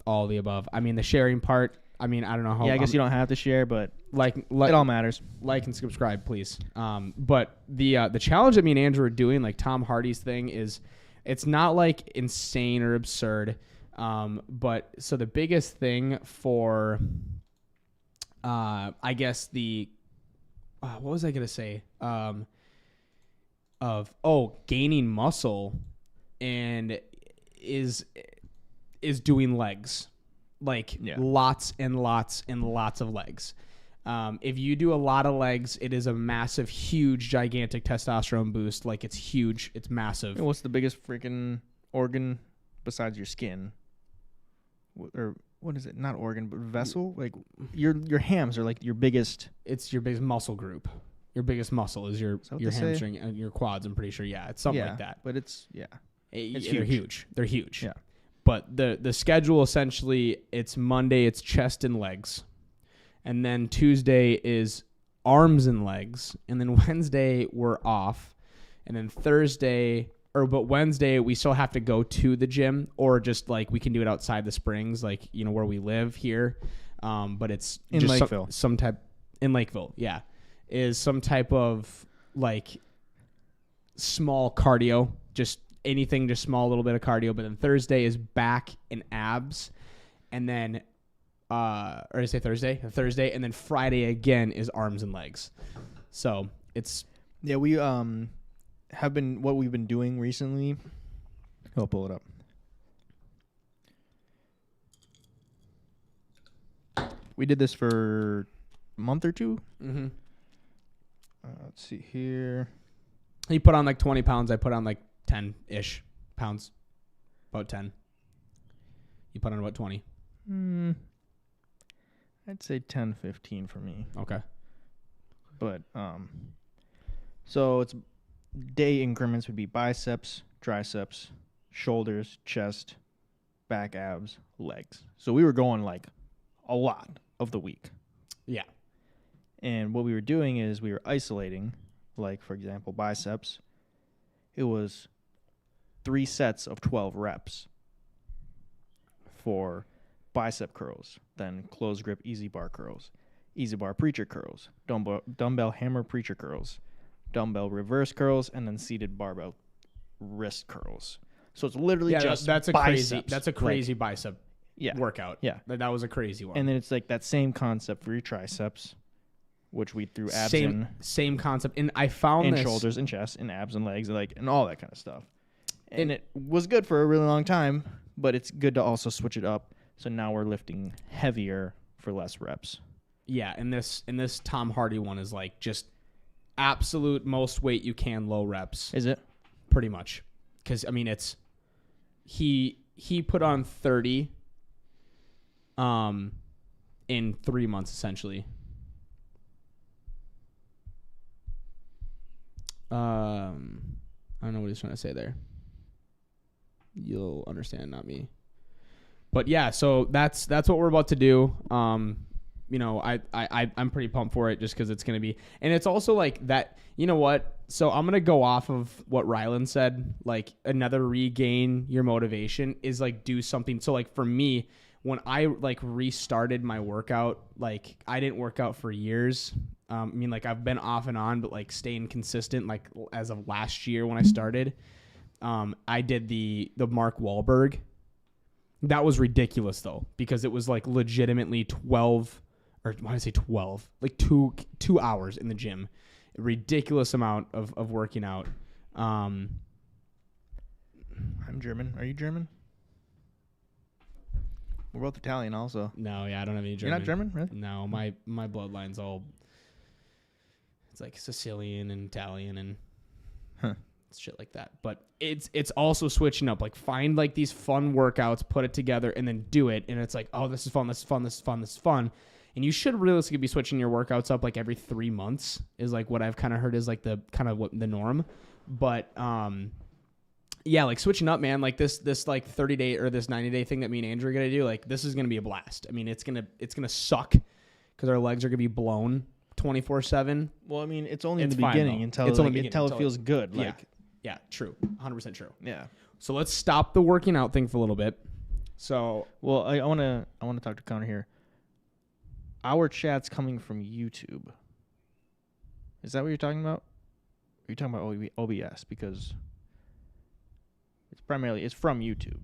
all of the above. I mean, the sharing part. I mean, I don't know how. Yeah, I guess you don't have to share, but like it all matters. Like and subscribe, please. But the challenge that me and Andrew are doing, like Tom Hardy's thing, is it's not like insane or absurd. But so the biggest thing for, I guess what was I gonna say? Gaining muscle, and is doing legs. Like lots and lots and lots of legs. If you do a lot of legs, it is a massive, huge, gigantic testosterone boost. Like it's huge. It's massive. And what's the biggest freaking organ besides your skin? Or what is it? Not organ, but vessel? Like your hams are like your biggest. It's your biggest muscle group. Your biggest muscle is your hamstring and your quads. I'm pretty sure. Yeah, it's something like that. But it's They're huge. They're huge. Yeah. But the schedule essentially, it's Monday, it's chest and legs. And then Tuesday is arms and legs. And then Wednesday, we're off. And then Wednesday, we still have to go to the gym, or just like we can do it outside the Springs, like, you know, where we live here. But it's in just Lakeville. Some type in Lakeville. Yeah. Is some type of like small cardio, just anything, just small little bit of cardio. But then Thursday is back and abs, and then or did I say Thursday? Thursday, and then Friday again is arms and legs. So it's we have been what we've been doing recently. I'll pull it up. We did this for a month or two. Mm-hmm. Let's see here. He put on like 20 pounds. I put on like 10-ish pounds. About 10. You put on about 20. I'd say 10, 15 for me. Okay. But, so it's day increments would be biceps, triceps, shoulders, chest, back, abs, legs. So we were going like a lot of the week. Yeah. And what we were doing is we were isolating, like, for example, biceps, it was 3 sets of 12 reps for bicep curls, then closed grip easy bar curls, easy bar preacher curls, dumbbell hammer preacher curls, dumbbell reverse curls, and then seated barbell wrist curls. So it's literally just that's a biceps. crazy bicep Yeah. workout. Yeah. That was a crazy one. And then it's like that same concept for your triceps, which we threw abs in, same concept. And I found and this, shoulders and chest and abs and legs and all that kind of stuff. And it was good for a really long time, but it's good to also switch it up. So now we're lifting heavier for less reps. Yeah, and this Tom Hardy one is like just absolute most weight you can, low reps. Is it? Pretty much. Because I mean it's he put on 30 in 3 months essentially. I don't know what he's trying to say there. You'll understand, not me. But yeah, so that's what we're about to do. You know, I'm pretty pumped for it just because it's gonna be, and it's also like that. You know what? So I'm gonna go off of what Rylan said. Like another regain your motivation is like do something. So like for me, when I like restarted my workout, like I didn't work out for years. I mean, like I've been off and on, but like staying consistent. Like as of last year when I started, I did the Mark Wahlberg. That was ridiculous though, because it was like legitimately 12, or why did I say 12? Like two hours in the gym. A ridiculous amount of working out. I'm German. Are you German? We're both Italian also. No, yeah, I don't have any German. You're not German, really? No, my bloodline's all, it's like Sicilian and Italian and shit like that. But it's also switching up. Like find like these fun workouts, put it together, and then do it. And it's like, oh, this is fun, this is fun, this is fun, this is fun. And you should realistically be switching your workouts up like every 3 months is like what I've kind of heard is like the kind of what the norm. But yeah, like switching up, man. Like this like 30-day or this 90-day thing that me and Andrew are gonna do. Like this is gonna be a blast. I mean, it's gonna suck because our legs are gonna be blown 24/7. Well, I mean, it's only in It's the fine, beginning though. until It's only the until beginning, it feels good. yeah. Like Yeah, true. 100% true. yeah. So let's stop the working out thing for a little bit. So, Well, I wanna talk to Connor here. Our chat's coming from YouTube. Is that what you're talking about? Are you talking about OBS? Because it's from YouTube.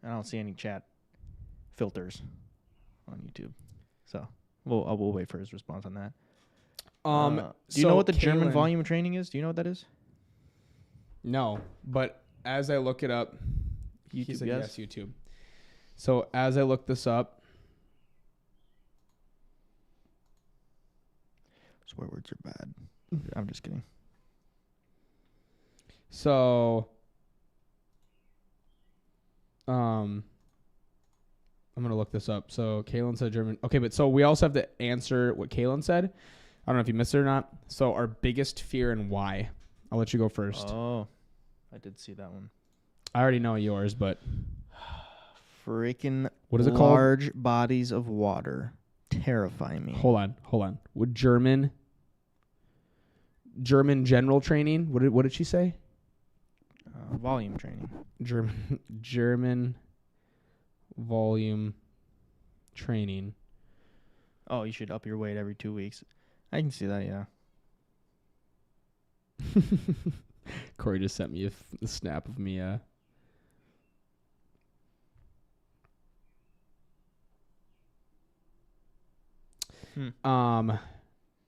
I don't see any chat filters on YouTube. So we'll wait for his response on that. Do you know what the German volume training is? Do you know what that is? No, but as I look it up, he YouTube, said yes. yes, YouTube. So as I look this up, Swear words are bad. I'm just kidding. so I'm gonna look this up. So Kalen said German. Okay, but so we also have to answer what Kalen said. I don't know if you missed it or not. So our biggest fear and why. I'll let you go first. Oh, I did see that one. I already know yours, but Freaking what is it called? large bodies of water terrify me. Hold on. Would German general training? What did she say? Volume training. German volume training. Oh, you should up your weight every 2 weeks. I can see that, yeah. Corey just sent me a snap of me.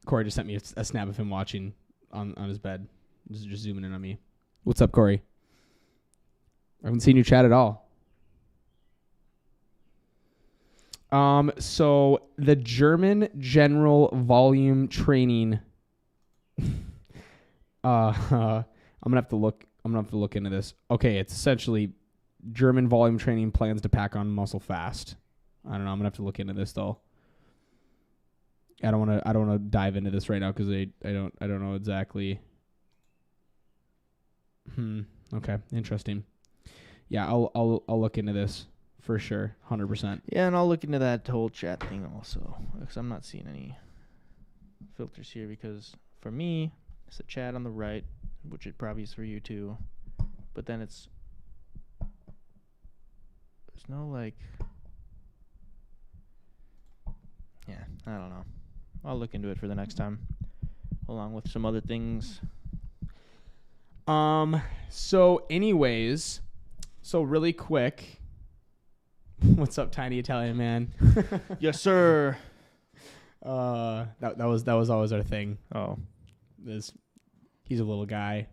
Corey just sent me a snap of him watching on his bed, just zooming in on me. What's up, Corey? I haven't seen you chat at all. So the German general volume training. I'm gonna have to look into this. Okay, it's essentially German volume training plans to pack on muscle fast. I don't know. I'm gonna have to look into this though. I don't want to dive into this right now because I don't know exactly. Okay, interesting. Yeah, I'll look into this for sure, 100%. Yeah, and I'll look into that whole chat thing also, because I'm not seeing any filters here. Because for me, it's the chat on the right, which it probably is for you too. But then there's no like, yeah, I don't know. I'll look into it for the next time, along with some other things. So anyways, so really quick, what's up, Tiny Italian Man? Yes, sir. That was always our thing. Oh, He's a little guy.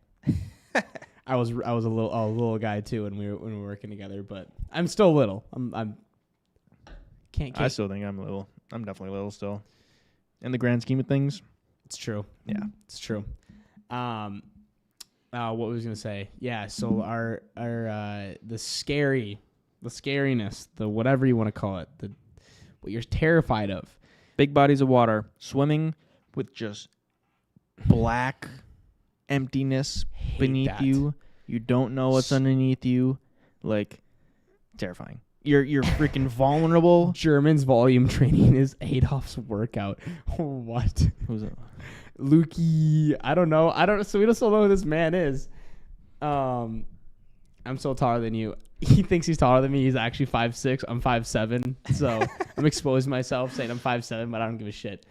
I was a little guy too when we were working together, but I'm still little. Can't. I still think I'm little. I'm definitely little still. In the grand scheme of things, It's true. yeah. It's true. What was I gonna say? Yeah. So our the scariness, the whatever you want to call it, what you're terrified of. Big bodies of water, swimming with just black emptiness Hate beneath that. you. You don't know what's underneath you. Like, terrifying. You're freaking vulnerable. German's volume training is Adolf's workout. What? Who's it? Lukey. I don't know. So we don't still know who this man is. I'm so taller than you. He thinks he's taller than me. He's actually 5'6". I'm 5'7". So I'm exposing myself saying I'm 5'7", but I don't give a shit.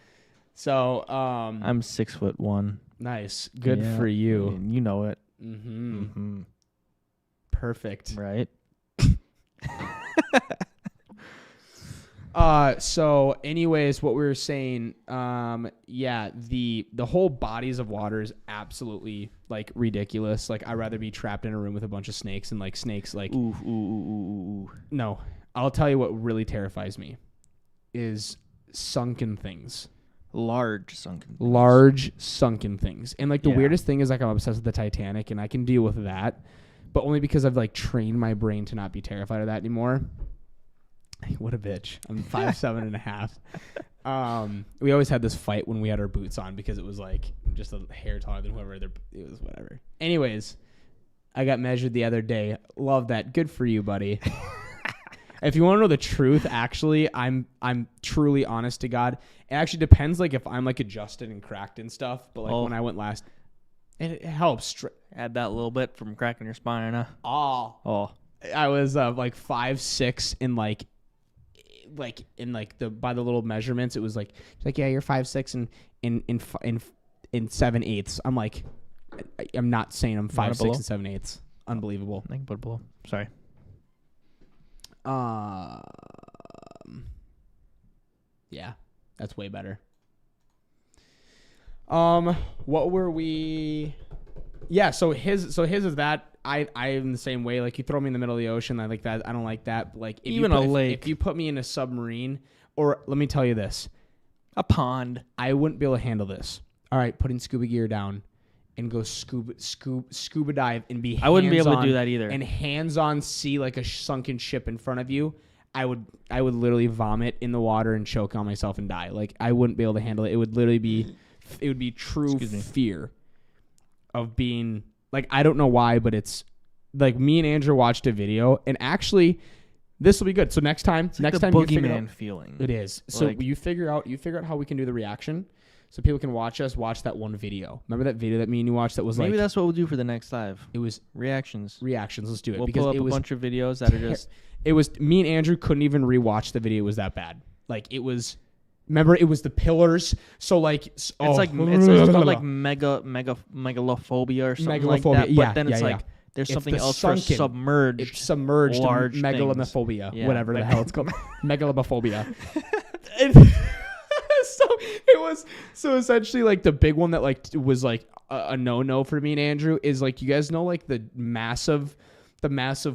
So I'm 6'1". nice. Good Yeah, for you. and you know it. Mm-hmm. Perfect. Right? So anyways, what we were saying, yeah, the whole bodies of water is absolutely like ridiculous. Like I'd rather be trapped in a room with a bunch of snakes and like snakes like Ooh, ooh, ooh, ooh, ooh. No. I'll tell you what really terrifies me is sunken things. Large sunken. Large sunken things. And like the Yeah. weirdest thing is like I'm obsessed with the Titanic and I can deal with that, but only because I've like trained my brain to not be terrified of that anymore. What a bitch. I'm 5'7" and a half. We always had this fight when we had our boots on because it was like just a hair taller than whoever. It was whatever. Anyways, I got measured the other day. Love that. Good for you, buddy. If you want to know the truth, actually, I'm truly honest to God. It actually depends, like if I'm like adjusted and cracked and stuff. But like when I went last, it helps. Add that little bit from cracking your spine, huh? Oh, I was like 5'6" and like in like by the little measurements, it was like yeah, you're 5'6" and in 7/8. I'm like, I'm not saying I'm 5'6" and 7/8. Unbelievable. I can put it below. Sorry. Yeah, that's way better. What were we? Yeah, so his is that I am the same way. Like you throw me in the middle of the ocean, I like that. I don't like that. But like if you put me in a submarine, or let me tell you this, a pond, I wouldn't be able to handle this. All right, putting scuba gear down and go scuba dive and be. I wouldn't be able to do that either. And hands-on see like a sunken ship in front of you. I would literally vomit in the water and choke on myself and die. Like I wouldn't be able to handle it. It would literally be true fear of being like, I don't know why, but it's like me and Andrew watched a video and actually this will be good. So next time you figure out feeling. It is. So you figure out how we can do the reaction so people can watch that one video. Remember that video that me and you watched that was maybe like, that's what we'll do for the next live. It was reactions. Let's do it. We'll because pull up it was a bunch of videos that are just. It was me and Andrew couldn't even rewatch the video. It was that bad. Like it was. Remember, it was the pillars. So like, it's called like megalophobia or something like that. Yeah, but then it's like there's something else for submerged. It's submerged large megalophobia, whatever the hell it's called, megalophobia. So essentially like the big one that like was like a no for me and Andrew is like, you guys know like the massive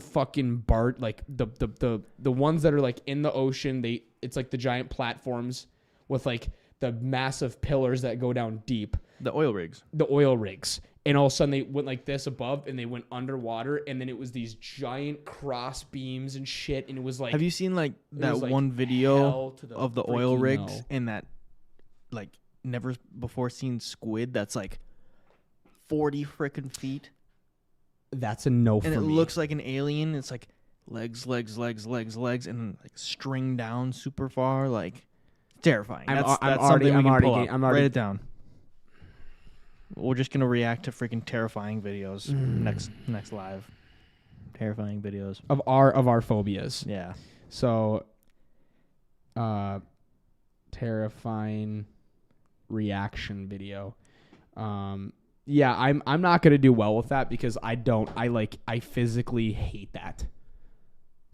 fucking BART, like the ones that are like in the ocean. It's like the giant platforms with like the massive pillars that go down deep. The oil rigs. And all of a sudden they went like this above and they went underwater and then it was these giant cross beams and shit. And it was like, have you seen like that one video of the oil rigs and that like never before seen squid that's like 40 freaking feet? That's a no for me. And it looks like an alien. It's like legs, and like string down super far. Like terrifying. That's something we can pull up. Write it down. We're just gonna react to freaking terrifying videos next live. Terrifying videos of our phobias. Yeah. So, terrifying reaction video. Yeah, I'm not gonna do well with that because I physically hate that.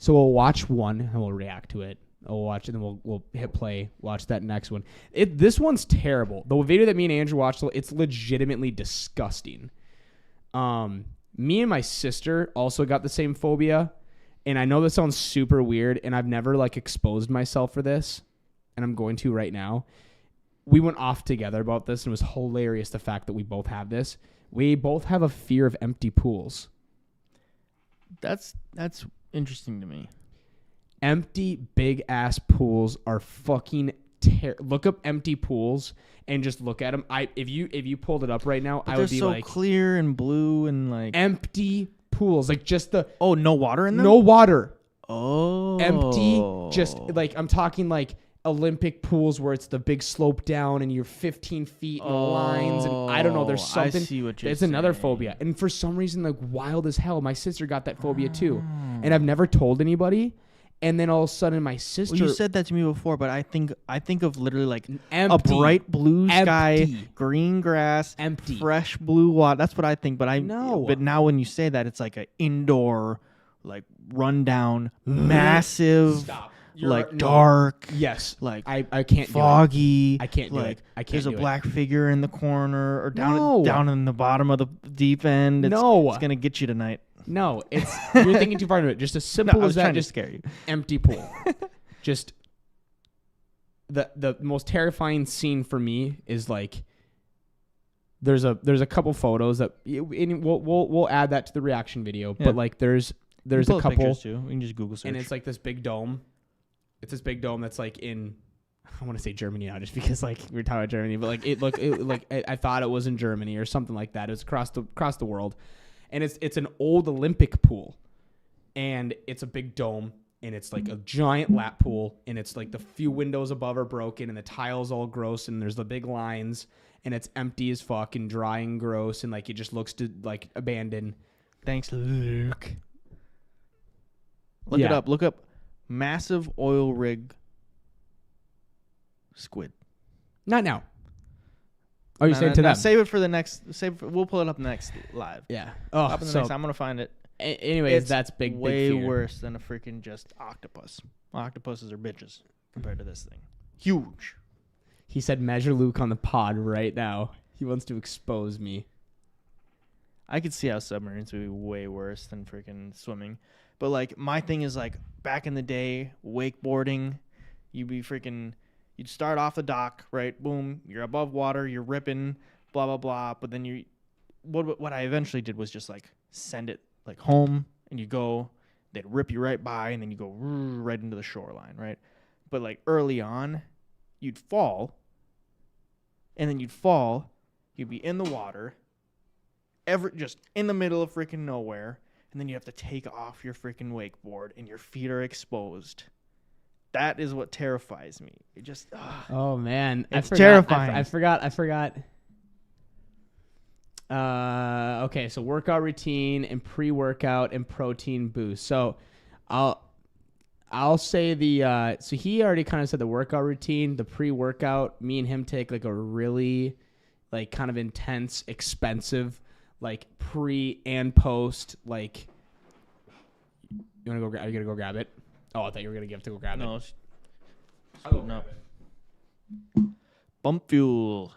So we'll watch one and we'll react to it. We'll watch it and then we'll hit play. Watch that next one. This one's terrible. The video that me and Andrew watched, it's legitimately disgusting. Me and my sister also got the same phobia, and I know this sounds super weird, and I've never like exposed myself for this, and I'm going to right now. We went off together about this, and it was hilarious the fact that we both have this. We both have a fear of empty pools. That's interesting to me. Empty big ass pools are fucking look up empty pools and just look at them. If you pulled it up right now, But I would be so like clear and blue and like empty pools, like just the no water in them. no water, Oh, empty. Just like I'm talking like Olympic pools where it's the big slope down and you're 15 feet in the lines, and I don't know. There's something. I see what you're It's another saying. phobia, and for some reason, like wild as hell, my sister got that phobia too, and I've never told anybody. And then all of a sudden, my sister. Well, you said that to me before, but I think of literally like empty, a bright blue sky, Empty. green grass, empty. fresh blue water. That's what I think. But No. But now when you say that, it's like an indoor, like rundown, massive, Stop. like No. dark. Yes. Like I can't foggy. do it. I can't do like, it. I can't There's do a it. black figure in the corner or No. down in the bottom of the deep end. It's gonna get you tonight. No, you're thinking too far into it. Just as simple I as was that. trying to Just scare you. empty pool. Just the most terrifying scene for me is like there's a couple photos that and we'll add that to the reaction video. Yeah. But like there's a Pull up couple pictures too. We can just Google search. and it's like this big dome. It's this big dome that's like in. I want to say Germany now, just because like we're talking about Germany, but like I thought it was in Germany or something like that. It was across the world, and it's an old Olympic pool, and it's a big dome, and it's like a giant lap pool, and it's like the few windows above are broken, and the tiles all gross, and there's the big lines, and it's empty as fuck and dry and gross, and like it just looks to like abandoned. Thanks, Luke. Look it Yeah. up. Look up massive oil rig squid. Not now. Oh, you No, saying no, to no, them? Save it for the next. We'll pull it up next live. Yeah. Up Oh, in the so next. I'm gonna find it. anyways, It's that's big. Way big fear. worse than a freaking just octopus. Octopuses are bitches compared to this thing. Huge. He said, "Measure Luke on the pod right now. He wants to expose me." I could see how submarines would be way worse than freaking swimming. But like my thing is like back in the day, wakeboarding, you'd start off the dock, right? Boom, you're above water, you're ripping, blah blah blah. But then what I eventually did was just like send it like home, and you go, they'd rip you right by, and then you go right into the shoreline, right? But like early on, you'd fall, and then you'd be in the water, just in the middle of freaking nowhere, and then you have to take off your freaking wakeboard, and your feet are exposed. That is what terrifies me. It just Oh man, It's terrifying. I forgot. Okay, so workout routine and pre-workout and protein boost. So, I'll say the. So he already kind of said the workout routine, the pre-workout. Me and him take like a really, like kind of intense, expensive, like pre and post. Like, you wanna go? Are you gonna go grab it? Oh, I thought you were gonna have to go grab it. no, I'll go no. grab it. Pump fuel.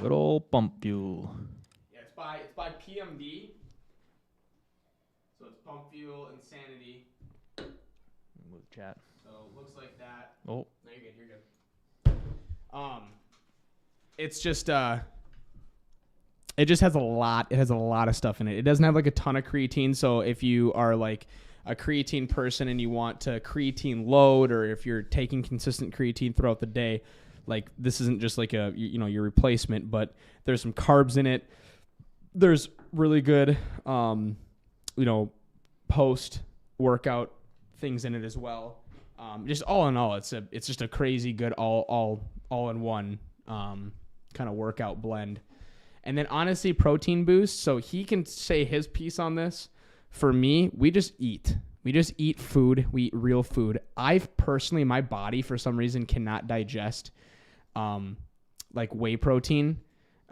Good old pump fuel. Yeah, it's by PMD. So it's Pump Fuel Insanity. Move the chat. So it looks like that. Oh, No, you're good. It's just it just has a lot. It has a lot of stuff in it. It doesn't have like a ton of creatine. So if you are like a creatine person and you want to creatine load, or if you're taking consistent creatine throughout the day, like this isn't just like your replacement, but there's some carbs in it. There's really good post workout things in it as well. Just all in all, it's just a crazy good all in one kind of workout blend. And then honestly, protein boost. So he can say his piece on this. For me, we just eat. We just eat food. We eat real food. I've personally, my body for some reason cannot digest like whey protein.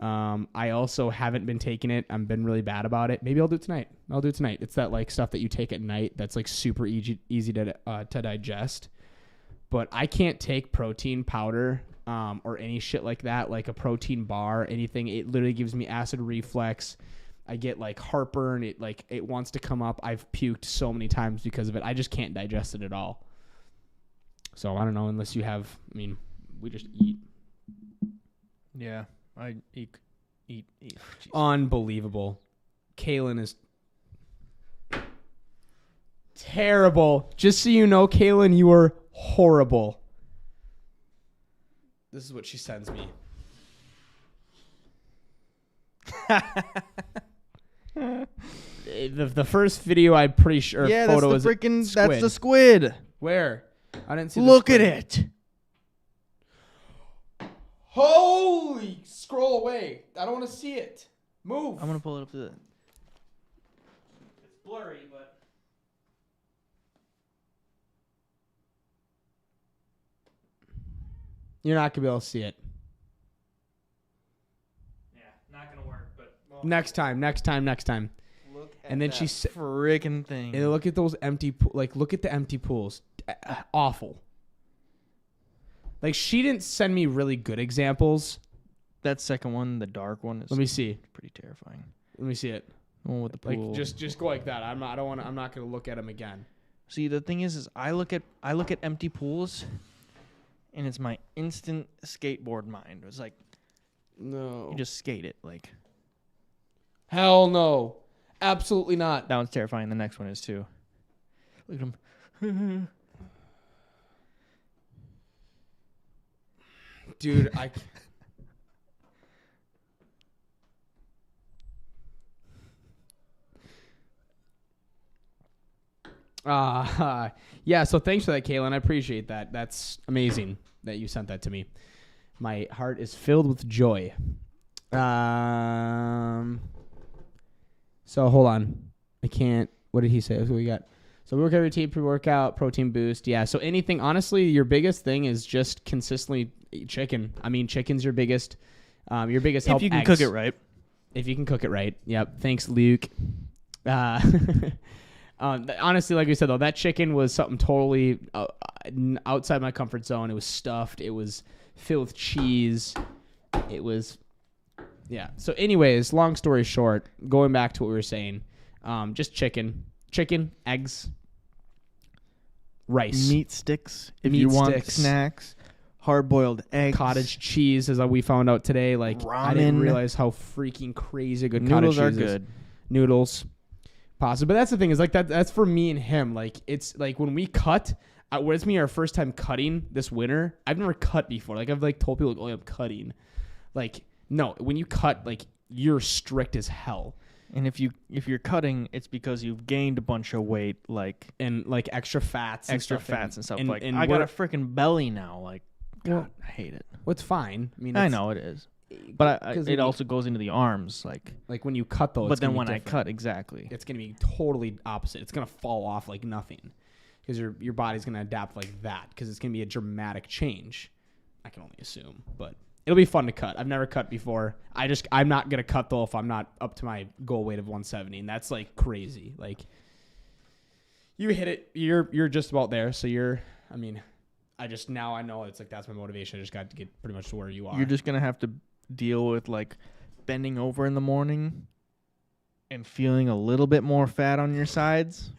I also haven't been taking it. I've been really bad about it. Maybe I'll do it tonight. It's that like stuff that you take at night that's like super easy to digest. But I can't take protein powder or any shit like that, like a protein bar, anything. It literally gives me acid reflux. I get like heartburn. It wants to come up. I've puked so many times because of it. I just can't digest it at all. So I don't know, unless you have, I mean, we just eat. Yeah, I eat. Unbelievable. Kaylin is terrible. Just so you know, Kaylin, you are horrible. This is what she sends me. The first video, I'm pretty sure. Yeah, photo that's the is freaking. squid. That's the squid. Where? I didn't see. Look the at squid. it. Holy! Scroll away. I don't want to see it. Move. I'm gonna pull it up to the. It's blurry, but. You're not gonna be able to see it. Yeah, not gonna work. But Next time. Look at And then that she said, freaking thing. and look at those empty, look at the empty pools. Awful. Like, she didn't send me really good examples. That second one, the dark one, is Let me see. pretty terrifying. Let me see it. The one with the pool. Like, just go like that. I'm not gonna look at them again. See, the thing is I look at empty pools, and it's my instant skateboard mind. It's like No. you just skate it. Like Hell no. Absolutely not. that one's terrifying. The next one is too. Look at him. Dude, I. Yeah, so thanks for that, Kaylin. I appreciate that. That's amazing that you sent that to me. My heart is filled with joy. So hold on. I can't. What did he say? What we got? So we work every routine, pre-workout, protein boost. Yeah. So anything, honestly, your biggest thing is just consistently eat chicken. I mean, chicken's your biggest help. If you can Eggs. cook it right. If you can cook it right. Yep. Thanks, Luke. Honestly, like we said, though, that chicken was something totally outside my comfort zone. It was stuffed. It was filled with cheese. It was, yeah. So anyways, long story short, going back to what we were saying, just chicken, eggs, rice, Meat sticks. If Meat you want sticks. snacks. Hard-boiled eggs. cottage cheese, as we found out today. Like, I didn't Ramen. realize how freaking crazy good Noodles are cottage cheese is. good. Noodles, possible. But that's the thing is like that's for me and him. Like, it's like when we cut. When it's me our first time cutting this winter. I've never cut before. Like, I've like told people, like, oh, I'm cutting. Like, no, when you cut, like, you're strict as hell. And if you're cutting, it's because you've gained a bunch of weight, like And like extra fats, and stuff. Like I got a freaking belly now. Like, God, I hate it. What's fine. I mean, I it's- know it is, but 'cause it also goes into the arms, like when you cut though. But it's then gonna be when I different. cut, exactly. It's gonna be totally opposite. It's gonna fall off like nothing, because your body's gonna adapt like that. Because it's gonna be a dramatic change. I can only assume, but it'll be fun to cut. I've never cut before. I'm not gonna cut though if I'm not up to my goal weight of 170, and that's like crazy. Like, you hit it, you're just about there. So I mean, now I know it's like that's my motivation. I just got to get pretty much to where you are. You're just gonna have to deal with like bending over in the morning and feeling a little bit more fat on your sides,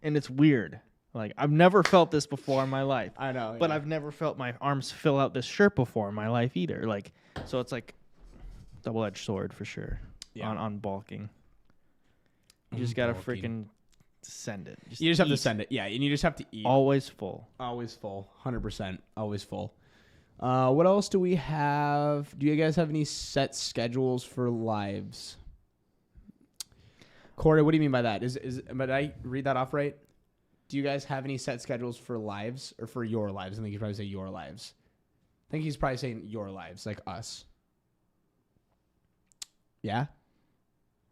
and it's weird. Like, I've never felt this before in my life. I know, But yeah. I've never felt my arms fill out this shirt before in my life either. Like, so it's like double-edged sword for sure. Yeah. On bulking. You just gotta Bulking. freaking send it. You just have to eat. send it. Yeah, and you just have to eat. Always full. Always full. 100%. Always full. What else do we have? Do you guys have any set schedules for lives? Corey, what do you mean by that? Did I read that off right? Do you guys have any set schedules for lives or for your lives? I think he's probably saying your lives. I think he's probably saying your lives, like us. Yeah.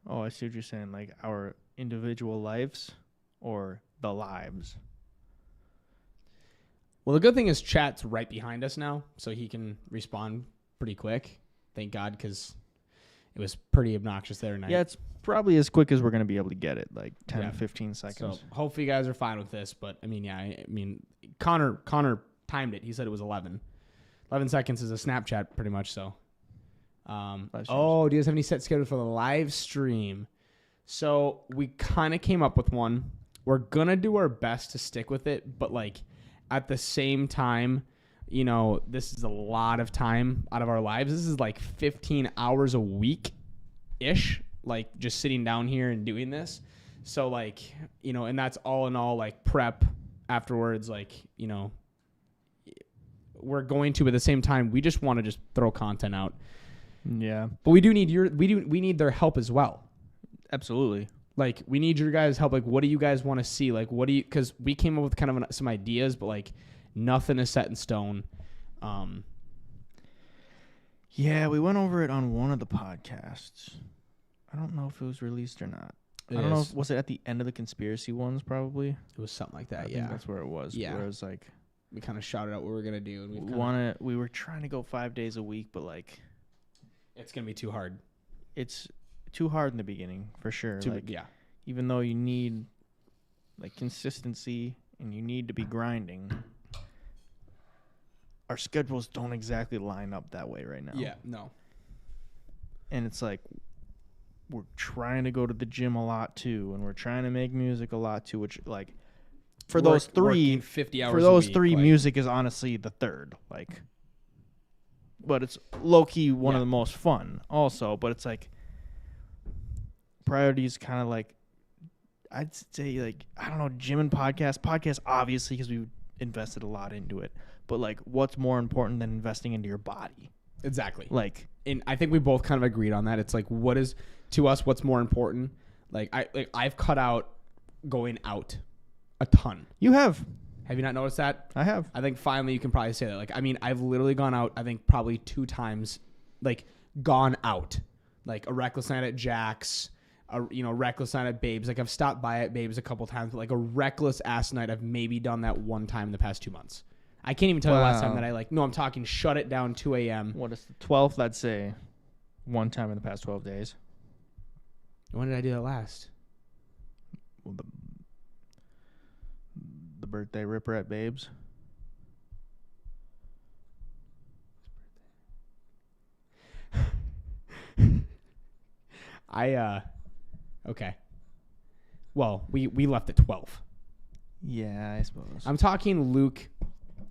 Oh, I see what you're saying. Like our individual lives or the lives. Well, the good thing is chat's right behind us now, so he can respond pretty quick. Thank God, because it was pretty obnoxious there tonight. Yeah, it's probably as quick as we're going to be able to get it, like 10, Yeah. 15 seconds. So hopefully you guys are fine with this. But, I mean, yeah, I mean, Connor timed it. He said it was 11. 11 seconds is a Snapchat pretty much, so. Do you guys have any set scheduled for the live stream? So we kind of came up with one. We're going to do our best to stick with it, but, like, at the same time, you know, this is a lot of time out of our lives. This is like 15 hours a week-ish, like just sitting down here and doing this. So, like, you know, and that's all in all, like, prep afterwards, like, you know, we're going to, at the same time, we just want to just throw content out. Yeah. But we need their help as well. Absolutely. Like, we need your guys' help. Like, what do you guys want to see? Like, because we came up with kind of some ideas, but, like, nothing is set in stone. Yeah, we went over it on one of the podcasts. I don't know if it was released or not. I don't know. Was it at the end of the conspiracy ones? Probably. It was something like that. I think that's where it was. Yeah. Where it was like we kind of shouted out what we were gonna do, and we were trying to go 5 days a week, but like it's gonna be too hard. It's too hard in the beginning for sure. Yeah. Even though you need like consistency and you need to be grinding, our schedules don't exactly line up that way right now. Yeah. No. And it's like we're trying to go to the gym a lot too, and we're trying to make music a lot too, which like for those three 50 hours for those a week, three like, music is honestly the third, like, but it's low key one of the most fun also, but it's like priorities kind of like I'd say like I don't know, gym and podcast obviously because we invested a lot into it, but like what's more important than investing into your body? Exactly. Like, and I think we both kind of agreed on that. It's like, what is to us what's more important? I've cut out going out a ton. you have Have you not noticed that? I have. I think finally you can probably say that. Like, I mean, I've literally gone out, I think probably 2 times, like gone out, like a reckless night at Jack's, reckless night at Babes. Like, I've stopped by at Babes a couple times, but like a reckless ass night, I've maybe done that one time in the past 2 months. I can't even tell you the last time that I'm talking shut it down 2 a.m. What is the 12th? I'd say one time in the past 12 days. When did I do that last? Well, the birthday ripper at Babes. Okay. Well, we left at 12. Yeah, I suppose. I'm talking Luke.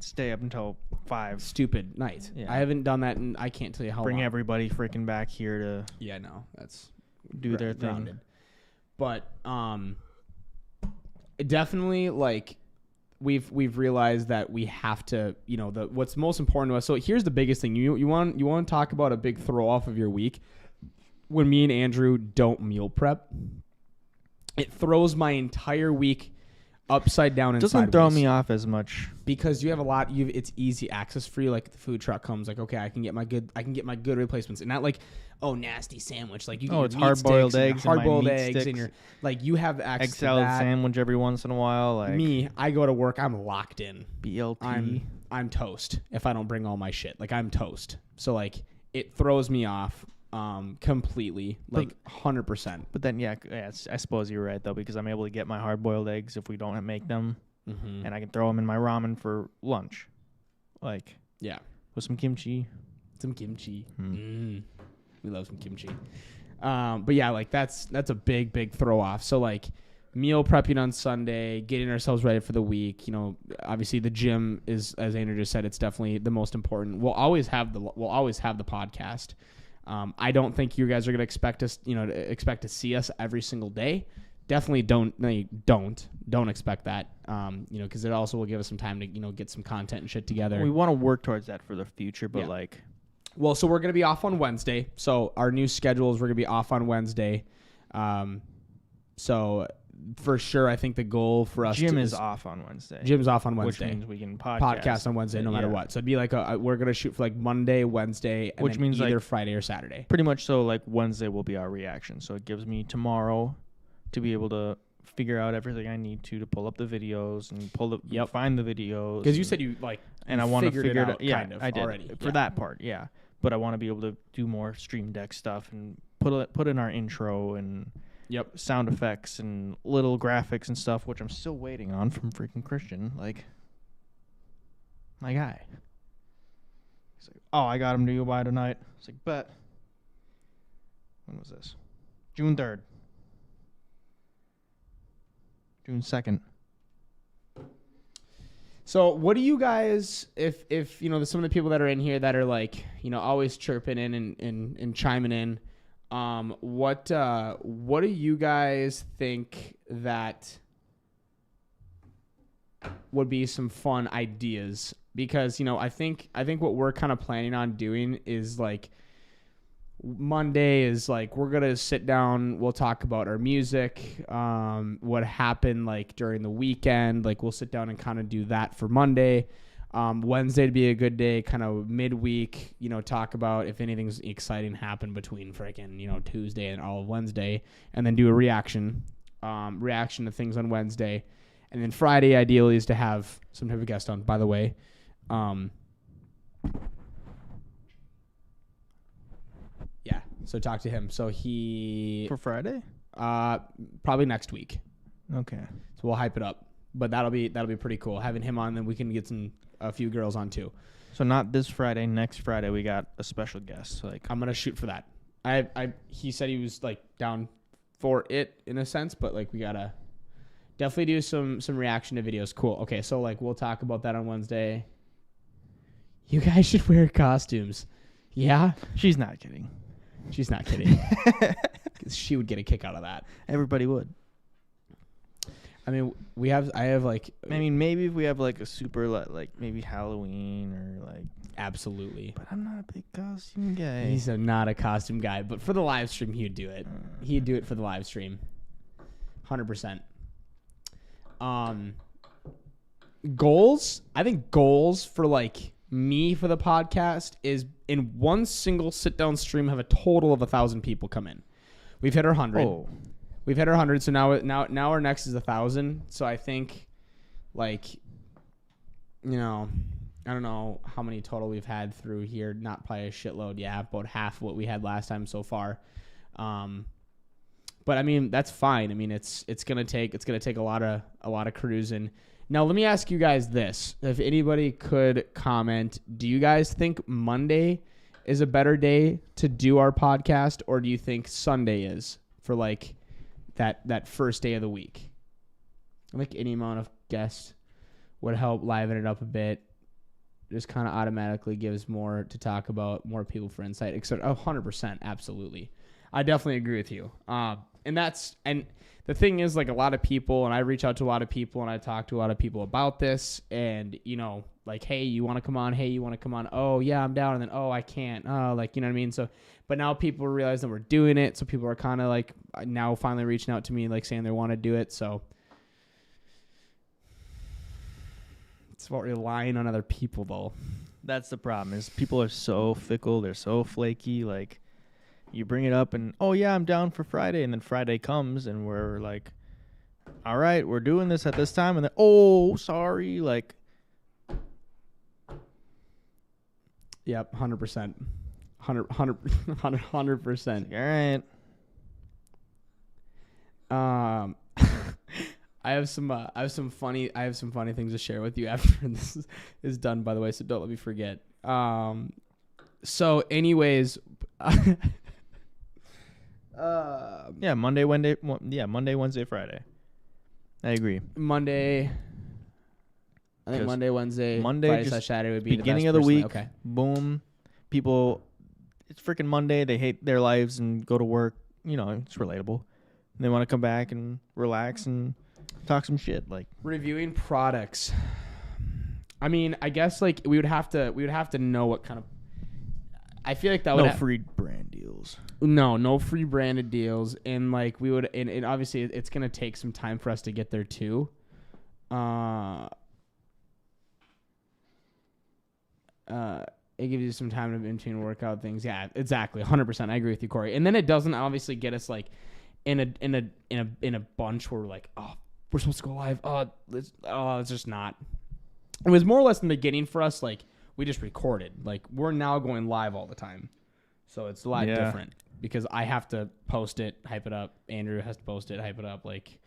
Stay up until 5. Stupid night. Yeah. I haven't done that, and I can't tell you how Bring long. everybody freaking back here to Yeah, no, that's do their thing. grounded. But definitely like we've realized that we have to, what's most important to us. So here's the biggest thing. You want to talk about a big throw off of your week. When me and Andrew don't meal prep, it throws my entire week upside down and Doesn't throw sideways. me off as much Because you have a lot, it's easy access for you. Like the food truck comes, like, okay, I can get my good replacements, and not like, oh, nasty sandwich. Like you get it's your meat hard-boiled sticks and eggs, and my hard-boiled meat eggs, sticks. and your like you have access egg to salad that. sandwich every once in a while. Like Me, I go to work, I'm locked in. BLT. I'm toast if I don't bring all my shit. Like I'm toast. So like it throws me off completely, like 100%. But then I suppose you're right though, because I'm able to get my hard-boiled eggs if we don't make them. Mm-hmm. And I can throw them in my ramen for lunch, like with some kimchi. Some kimchi. We love some kimchi. But yeah, like that's a big throw off. So like meal prepping on Sunday, getting ourselves ready for the week. Obviously the gym is, as Andrew just said, it's definitely the most important. We'll always have the podcast. I don't think you guys are gonna expect to see us every single day. Definitely don't expect that. Because it also will give us some time to get some content and shit together. We want to work towards that for the future, but so we're gonna be off on Wednesday. So our new schedule is we're gonna be off on Wednesday. So for sure, I think the goal for us Jim is off on Wednesday. Jim's off on Wednesday. Which means we can podcast on Wednesday no matter what. So it'd be like we're going to shoot for like Monday, Wednesday, and which then means either like Friday or Saturday. Pretty much so like Wednesday will be our reaction. So it gives me tomorrow to be able to figure out everything I need to pull up the videos and find the videos. Because you said you like and I want to figure it out. Yeah, kind of, I did already. For that part, yeah. But I want to be able to do more Stream Deck stuff and put in our intro and sound effects and little graphics and stuff, which I'm still waiting on from freaking Christian. Like, my guy. He's like, oh, I got him to you by tonight. It's like, bet. When was this? June 3rd. June 2nd. So what do you guys, if you know, there's some of the people that are in here that are like, you know, always chirping in and chiming in, what do you guys think that would be some fun ideas? Because, you know, I think what we're kind of planning on doing is like Monday is like we're gonna sit down, we'll talk about our music, what happened like during the weekend, like we'll sit down and kind of do that for Monday. Wednesday to be a good day, kind of midweek, you know, talk about if anything's exciting happened between freaking, you know, Tuesday and all of Wednesday, and then do a reaction to things on Wednesday. And then Friday ideally is to have some type of guest on, by the way. Yeah, so talk to him. So For Friday? Probably next week. Okay. So we'll hype it up. But that'll be pretty cool. Having him on, then we can get a few girls on too. So not this Friday, next Friday we got a special guest. So like I'm gonna shoot for that. He said he was like down for it in a sense, but like we gotta definitely do some reaction to videos. Cool. Okay, so like we'll talk about that on Wednesday. You guys should wear costumes. Yeah? She's not kidding. She's not kidding. 'Cause she would get a kick out of that. Everybody would. I mean, maybe if we have like a super like maybe Halloween or like absolutely. But I'm not a big costume guy. He's not a costume guy, but for the live stream he'd do it. He'd do it for the live stream. 100%. Goals? I think goals for like me for the podcast is in one single sit down stream have a total of 1,000 people come in. We've hit our 100. Oh. We've hit our 100, so now our next is 1,000. So I think, like, you know, I don't know how many total we've had through here. Not probably a shitload. Yeah, about half what we had last time so far. But I mean that's fine. I mean it's gonna take a lot of cruising. Now let me ask you guys this: if anybody could comment, do you guys think Monday is a better day to do our podcast, or do you think Sunday is for like that first day of the week? I think any amount of guests would help liven it up a bit. Just kind of automatically gives more to talk about, more people for insight, etc. 100%, absolutely. I definitely agree with you. And the thing is, like, a lot of people, and I reach out to a lot of people, and I talk to a lot of people about this, and, you know, like, hey, you want to come on? Hey, you want to come on? Oh, yeah, I'm down. And then, oh, I can't. Oh, like, you know what I mean? So, but now people realize that we're doing it, so people are kind of, like, now finally reaching out to me, like, saying they want to do it, so it's about relying on other people, though. That's the problem, is people are so fickle. They're so flaky, like, you bring it up and, oh, yeah, I'm down for Friday. And then Friday comes and we're like, all right, we're doing this at this time. And then, oh, sorry. Like, yep, 100%. 100%. All right. I have some funny things to share with you after this is done, by the way, so don't let me forget. So anyways, Monday, Wednesday, Friday. I agree. Monday, Wednesday, Friday just Saturday would be beginning the of the week. Okay. Boom. People, it's freaking Monday. They hate their lives and go to work. You know, it's relatable. And they want to come back and relax and talk some shit. Like reviewing products. I mean, I guess like we would have to know what kind of. I feel like that would No free brand deals. no free branded deals, and like we would, and obviously it's gonna take some time for us to get there too. It gives you some time in between workout things. Yeah, exactly, 100%. I agree with you, Corey. And then it doesn't obviously get us like in a bunch where we're like, oh, we're supposed to go live. It's just not. It was more or less in the beginning for us. Like we just recorded. Like we're now going live all the time, so it's a lot different because I have to post it, hype it up. Andrew has to post it, hype it up. Like,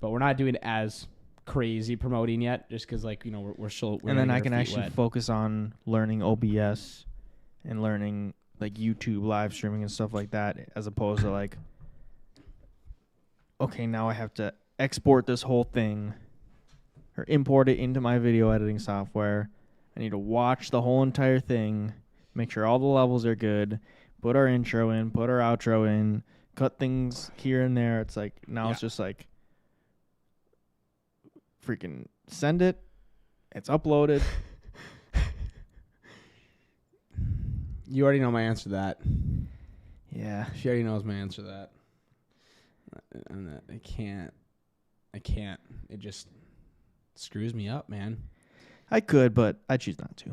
but we're not doing it as crazy promoting yet, just because like we're still. And then I can actually focus on learning OBS and learning like YouTube live streaming and stuff like that, as opposed to like, okay, now I have to export this whole thing or import it into my video editing software. I need to watch the whole entire thing, make sure all the levels are good, put our intro in, put our outro in, cut things here and there. It's like now it's just like freaking send it. It's uploaded. You already know my answer to that. Yeah. She already knows my answer to that. I can't. It just screws me up, man. I could, but I choose not to.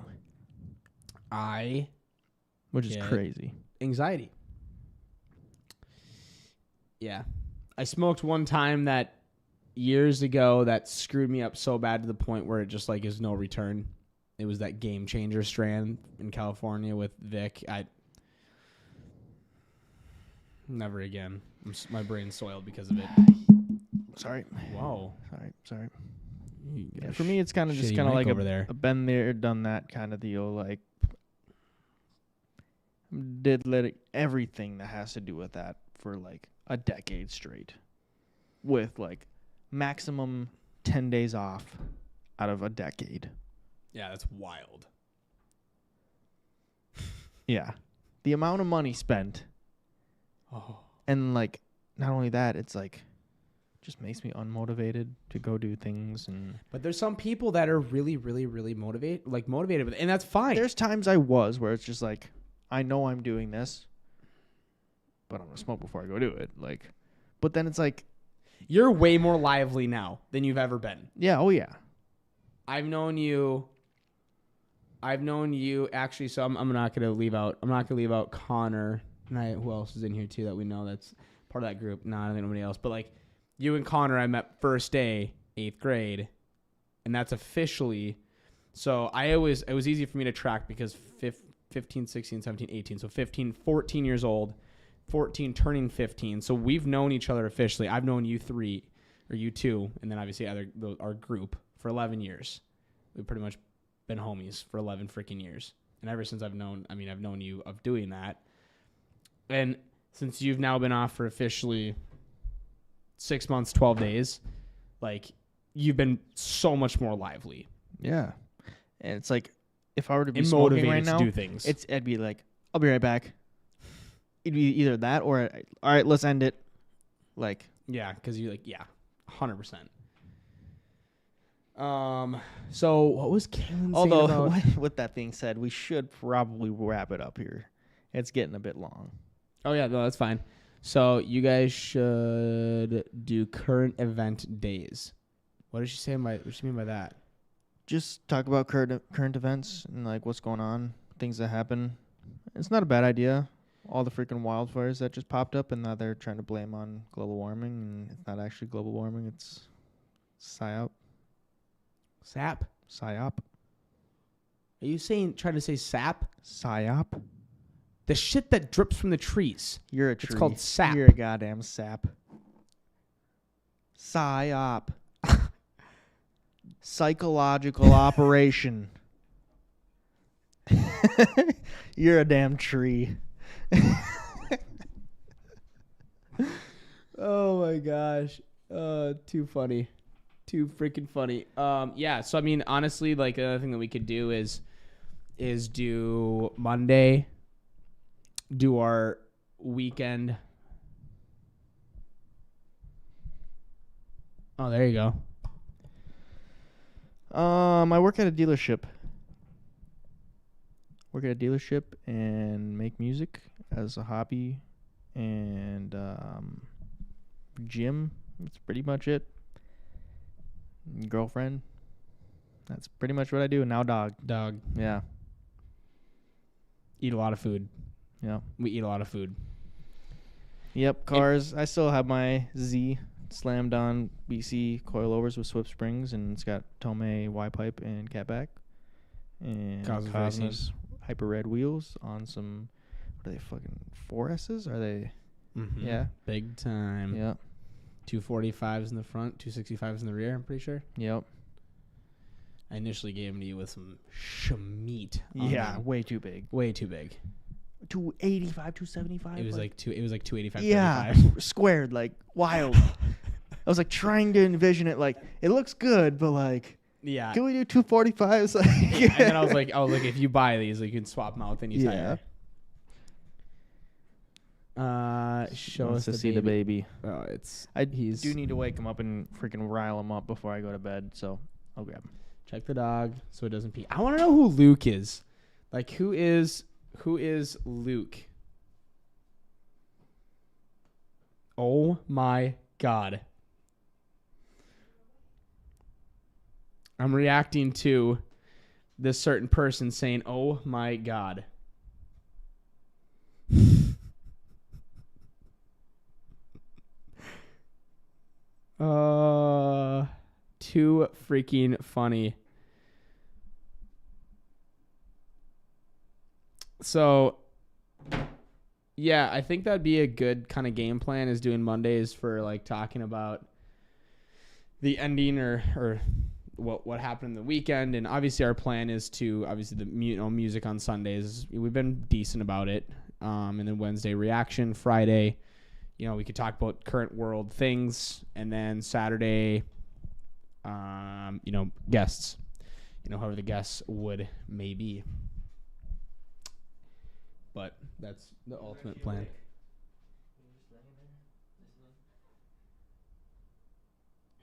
Which is crazy. Anxiety. Yeah. I smoked one time that years ago that screwed me up so bad to the point where it just like is no return. It was that Game Changer strand in California with Vic. Never again. My brain's soiled because of it. Sorry. Whoa. Sorry. Yeah, for me, it's kind of just kind of like a been there, done that kind of deal. Like, everything that has to do with that for like a decade straight, with like maximum 10 days off out of a decade. Yeah, that's wild. Yeah, the amount of money spent. Oh. And like, not only that, it's like, just makes me unmotivated to go do things. But there's some people that are really, really, really motivated with it, and that's fine. There's times I was where it's just like, I know I'm doing this, but I'm gonna smoke before I go do it. Like, but then it's like, you're way more lively now than you've ever been. Yeah. Oh yeah. I've known you actually. So I'm not gonna leave out Connor. And who else is in here too that we know that's part of that group? No, I don't think nobody else. But like you and Connor, I met first day, 8th grade, and that's officially. So it was easy for me to track because 15, 16, 17, 18. So 15, 14 years old, 14 turning 15. So we've known each other officially. I've known you 3 or you 2, and then obviously our group for 11 years. We've pretty much been homies for 11 freaking years. And ever since I've known you of doing that. And since you've now been off for officially 6 months, 12 days, like you've been so much more lively. Yeah. And it's like, if I were to be smoking right now, to do things. It'd be like, I'll be right back. It'd be either that or, all right, let's end it. Like, yeah, because you 100%. So what was Kalen saying about? With that being said, we should probably wrap it up here. It's getting a bit long. Oh yeah, no, that's fine. So you guys should do current event days. What does she mean by that? Just talk about current events and like what's going on, things that happen. It's not a bad idea. All the freaking wildfires that just popped up, and now they're trying to blame on global warming, and it's not actually global warming. It's psyop. Sap? Psyop. Are you trying to say sap? Psyop. The shit that drips from the trees. You're a tree. It's called sap. You're a goddamn sap. Psyop. Psychological operation. You're a damn tree. Oh my gosh. Too funny. Too freaking funny. Yeah, so I mean, honestly, like another thing that we could do is do Monday, do our weekend. Oh, there you go. I work at a dealership work at a dealership and make music as a hobby, and gym. That's pretty much it. Girlfriend. That's pretty much what I do. Now dog. Dog. Yeah. Eat a lot of food. Yeah. We eat a lot of food. Yep. Cars. I still have my Z slammed on BC coilovers with Swift springs, and it's got Tomei Y pipe and catback. And Cosmos Hyper Red wheels on some. What are they, fucking 4S's? Are they? Mm-hmm. Yeah. Big time. Yeah. 245s in the front, 265s in the rear, I'm pretty sure. Yep. I initially gave them to you with some meat. Yeah, way too big. Way too big. 285, 275. It was like 285. Yeah, 35. squared, like wild. I was like trying to envision it, like it looks good, but like, yeah. can we do 245s? And then I was like, if you buy these, like, you can swap them out with any tire. Show us to the see baby. the baby. Oh, I do need to wake him up and freaking rile him up before I go to bed, so I'll grab him. Check the dog so it doesn't pee. I want to know who Luke is. Like, who is Luke? Oh my God. I'm reacting to this certain person saying, "Oh my God." Too freaking funny. So, yeah, I think that'd be a good kind of game plan, is doing Mondays for like talking about the ending or what happened in the weekend. And obviously our plan is to the music on Sundays. We've been decent about it. And then Wednesday reaction, Friday, we could talk about current world things, and then Saturday, guests, however the guests would maybe. But that's the ultimate plan.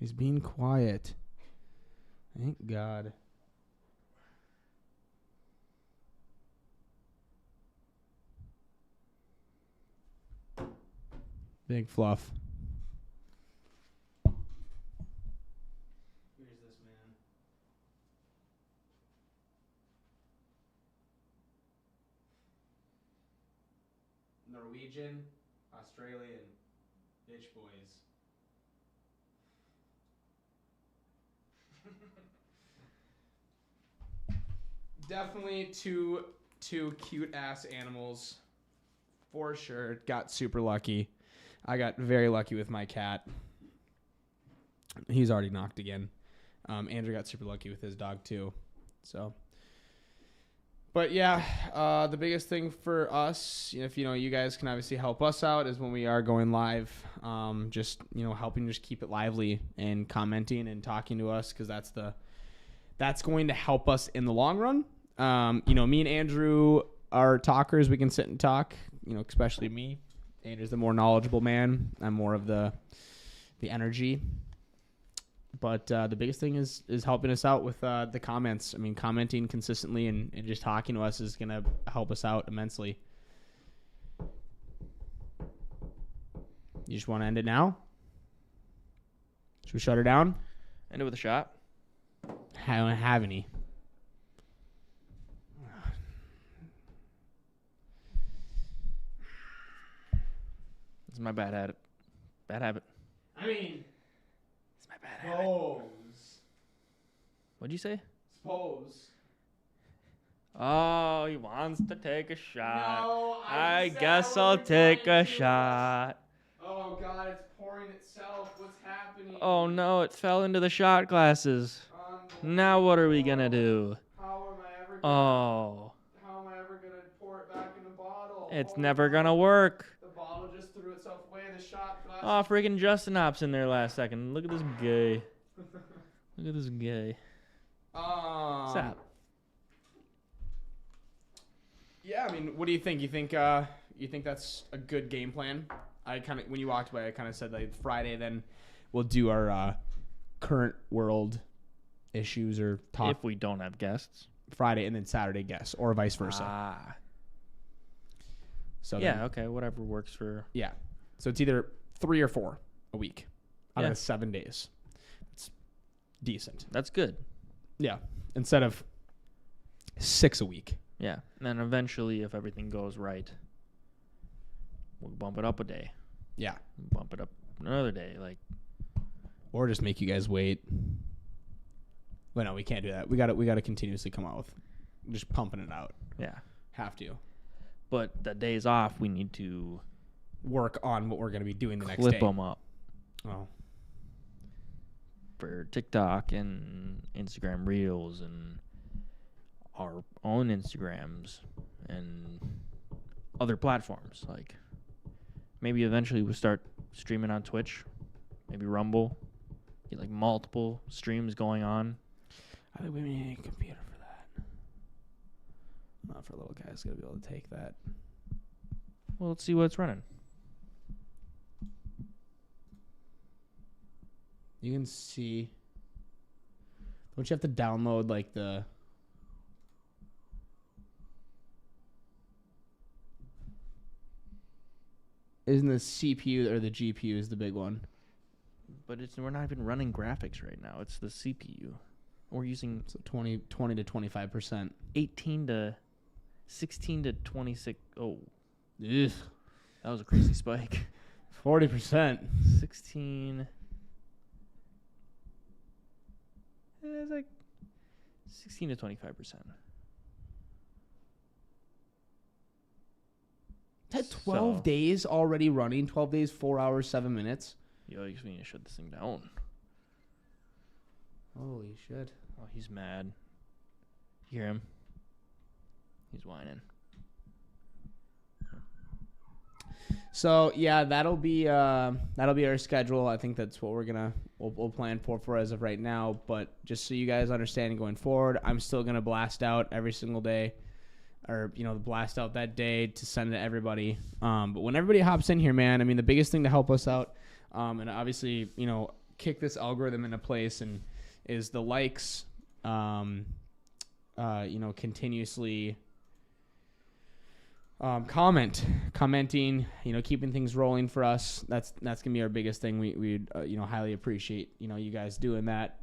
He's being quiet. Thank God. Big fluff. Here's this man. Norwegian, Australian, bitch boys. Definitely two cute ass animals. For sure. Got super lucky. I got very lucky with my cat. He's already knocked again. Andrew got super lucky with his dog too. So, but yeah, the biggest thing for us, if you guys can obviously help us out, is when we are going live, just helping just keep it lively and commenting and talking to us, because that's going to help us in the long run. Me and Andrew are talkers. We can sit and talk. Especially me. Andrew's the more knowledgeable man. I'm more of the energy. But the biggest thing is helping us out with the comments. I mean, commenting consistently and just talking to us is going to help us out immensely. You just want to end it now? Should we shut her down? End it with a shot. I don't have any. This is my bad habit. I mean, It's my bad habit. suppose. What'd you say? Suppose. Oh, he wants to take a shot. No, I said guess I I'll wasn't take going a to. shot. Oh, God, it's pouring itself. What's happening? Oh no, it fell into the shot glasses. Now what are we gonna do? How am I ever Oh, How am I ever going to pour it back in the bottle? it's Oh, never no. gonna work. The bottle just threw itself away. The shot glass. Oh, freaking Justin Ops in there last second. Look at this guy. Look at this guy. Stop. Yeah, I mean, what do you think? You think that's a good game plan? When you walked away, I kind of said like Friday, then we'll do our current world issues or talk. If we don't have guests. Friday, and then Saturday guests, or vice versa. Ah. So Yeah, then, okay, whatever works for. yeah. So it's either 3 or 4 a week out Yeah. of the 7 days. It's decent. That's good. Yeah. Instead of 6 a week. Yeah. And then eventually, if everything goes right, we'll bump it up a day. Yeah. Bump it up another day. Like, Or just make you guys wait. But no, we can't do that. We got to continuously come out with just pumping it out. yeah. Have to But the days off, we need to work on what we're going to be doing the next clip day. them up Oh. for TikTok and Instagram Reels and our own Instagrams and other platforms. Like, maybe eventually we'll start streaming on Twitch, maybe Rumble, get like multiple streams going on. I think we need a computer for that. Not for little guys. Got to be able to take that. Well, let's see what's running. You can see. Don't you have to download like the? Isn't the CPU or the GPU is the big one? But we're not even running graphics right now. It's the CPU. We're using So 20 to 25%. 18 to 16 to 26. Oh, Ugh. that was a crazy spike. 40%. 16. It's like 16 to 25%. That 12 So- days already running. 12 days, 4 hours, 7 minutes. Yo, you need to shut this thing down. Holy shit. Oh, he's mad. You hear him? He's whining. So yeah, that'll be our schedule. I think that's what we'll plan for as of right now. But just so you guys understand going forward, I'm still gonna blast out every single day, or blast out that day to send to everybody. But when everybody hops in here, man, I mean the biggest thing to help us out, and obviously kick this algorithm into place and is the likes, continuously. Commenting, keeping things rolling for us. That's gonna be our biggest thing. We highly appreciate you guys doing that.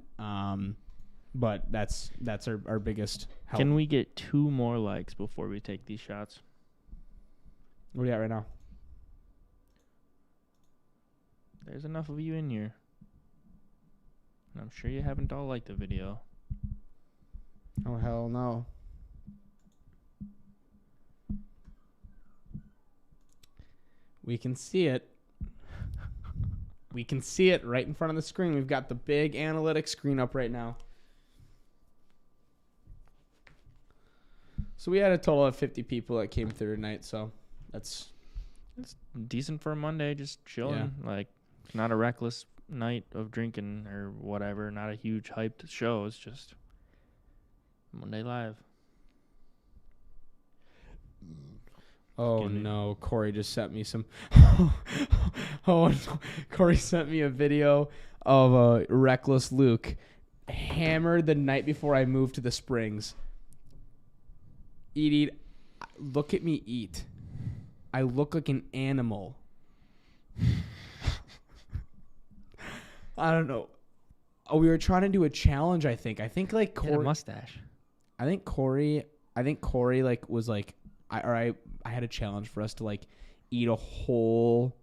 But that's our biggest help. Can we get 2 more likes before we take these shots? What are you at right now? There's enough of you in here. And I'm sure you haven't all liked the video. Oh hell no. We can see it. We can see it right in front of the screen. We've got the big analytics screen up right now. So we had a total of 50 people that came through tonight, so that's Decent for a Monday, just chilling. Like, not a reckless night of drinking or whatever. Not a huge hyped show. It's just Monday Live. Oh Give me- no, Corey just sent me some. Oh no. Corey sent me a video of reckless Luke hammered the night before I moved to the Springs. Eat. Look at me eat. I look like an animal. I don't know. Oh, we were trying to do a challenge. I think like He had a Corey. mustache. I think Corey like was like I had a challenge for us to like eat a whole.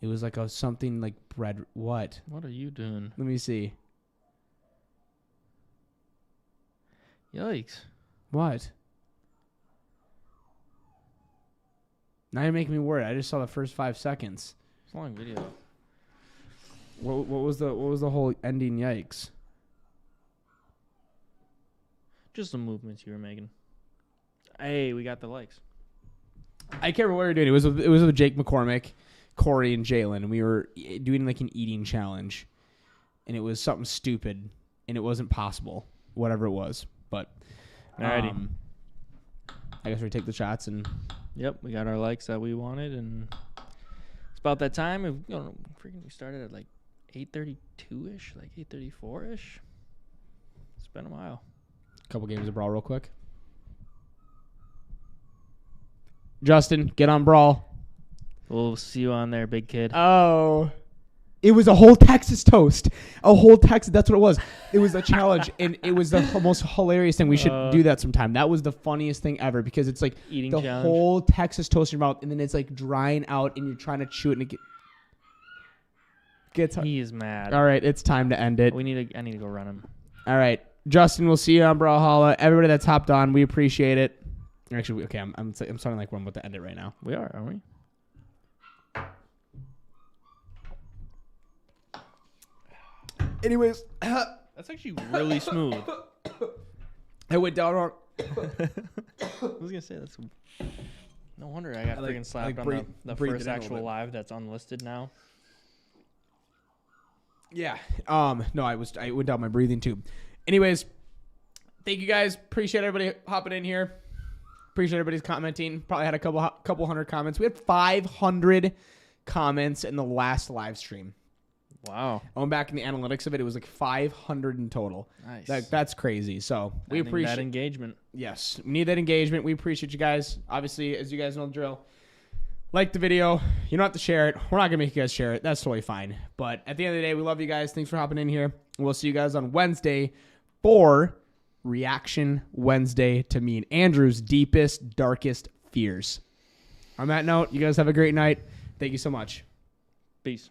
It was like something like bread. What? What are you doing? Let me see. Yikes. What? Now you're making me worried. I just saw the first 5 seconds. It's a long video. What was the whole ending? Yikes. Just the movements you were making. Hey, we got the likes. I can't remember what we were doing. It was with Jake McCormick, Corey, and Jalen, and we were doing like an eating challenge, and it was something stupid, and it wasn't possible, whatever it was. But Alrighty. I guess we take the shots and Yep, we got our likes that we wanted, and it's about that time. We started at like 8:32ish, like 8:34ish. It's been a while. couple games of Brawl real quick. Justin, get on Brawl. We'll see you on there, big kid. Oh. It was a whole Texas toast. A whole Texas. That's what it was. It was a challenge, and it was the most hilarious thing. We should do that sometime. That was the funniest thing ever because it's like Eating the challenge. whole Texas toast in your mouth, and then it's like drying out, and you're trying to chew it, and it gets hard. He is mad. All right, it's time to end it. I need to go run him. All right, Justin, we'll see you on Brawlhalla. Everybody that's hopped on, we appreciate it. Actually, okay, I'm starting like we're about to end it right now. We are, aren't we? Anyways, That's actually really smooth. I went down on. I was gonna say that's. No wonder I got I like- freaking slapped I like on breathe- the breathe it first in a little actual bit. live that's unlisted now. Yeah. No, I went down my breathing tube. Anyways, thank you guys. Appreciate everybody hopping in here. Appreciate everybody's commenting. Probably had a couple hundred comments. We had 500 comments in the last live stream. Wow. I went back in the analytics of it. It was like 500 in total. Nice. That's crazy. So we I think appreciate that engagement. Yes, we need that engagement. We appreciate you guys. Obviously, as you guys know the drill, like the video. You don't have to share it. We're not going to make you guys share it. That's totally fine. But at the end of the day, we love you guys. Thanks for hopping in here. We'll see you guys on Wednesday for Reaction Wednesday to me and Andrew's deepest, darkest fears. On that note, you guys have a great night. Thank you so much. Peace.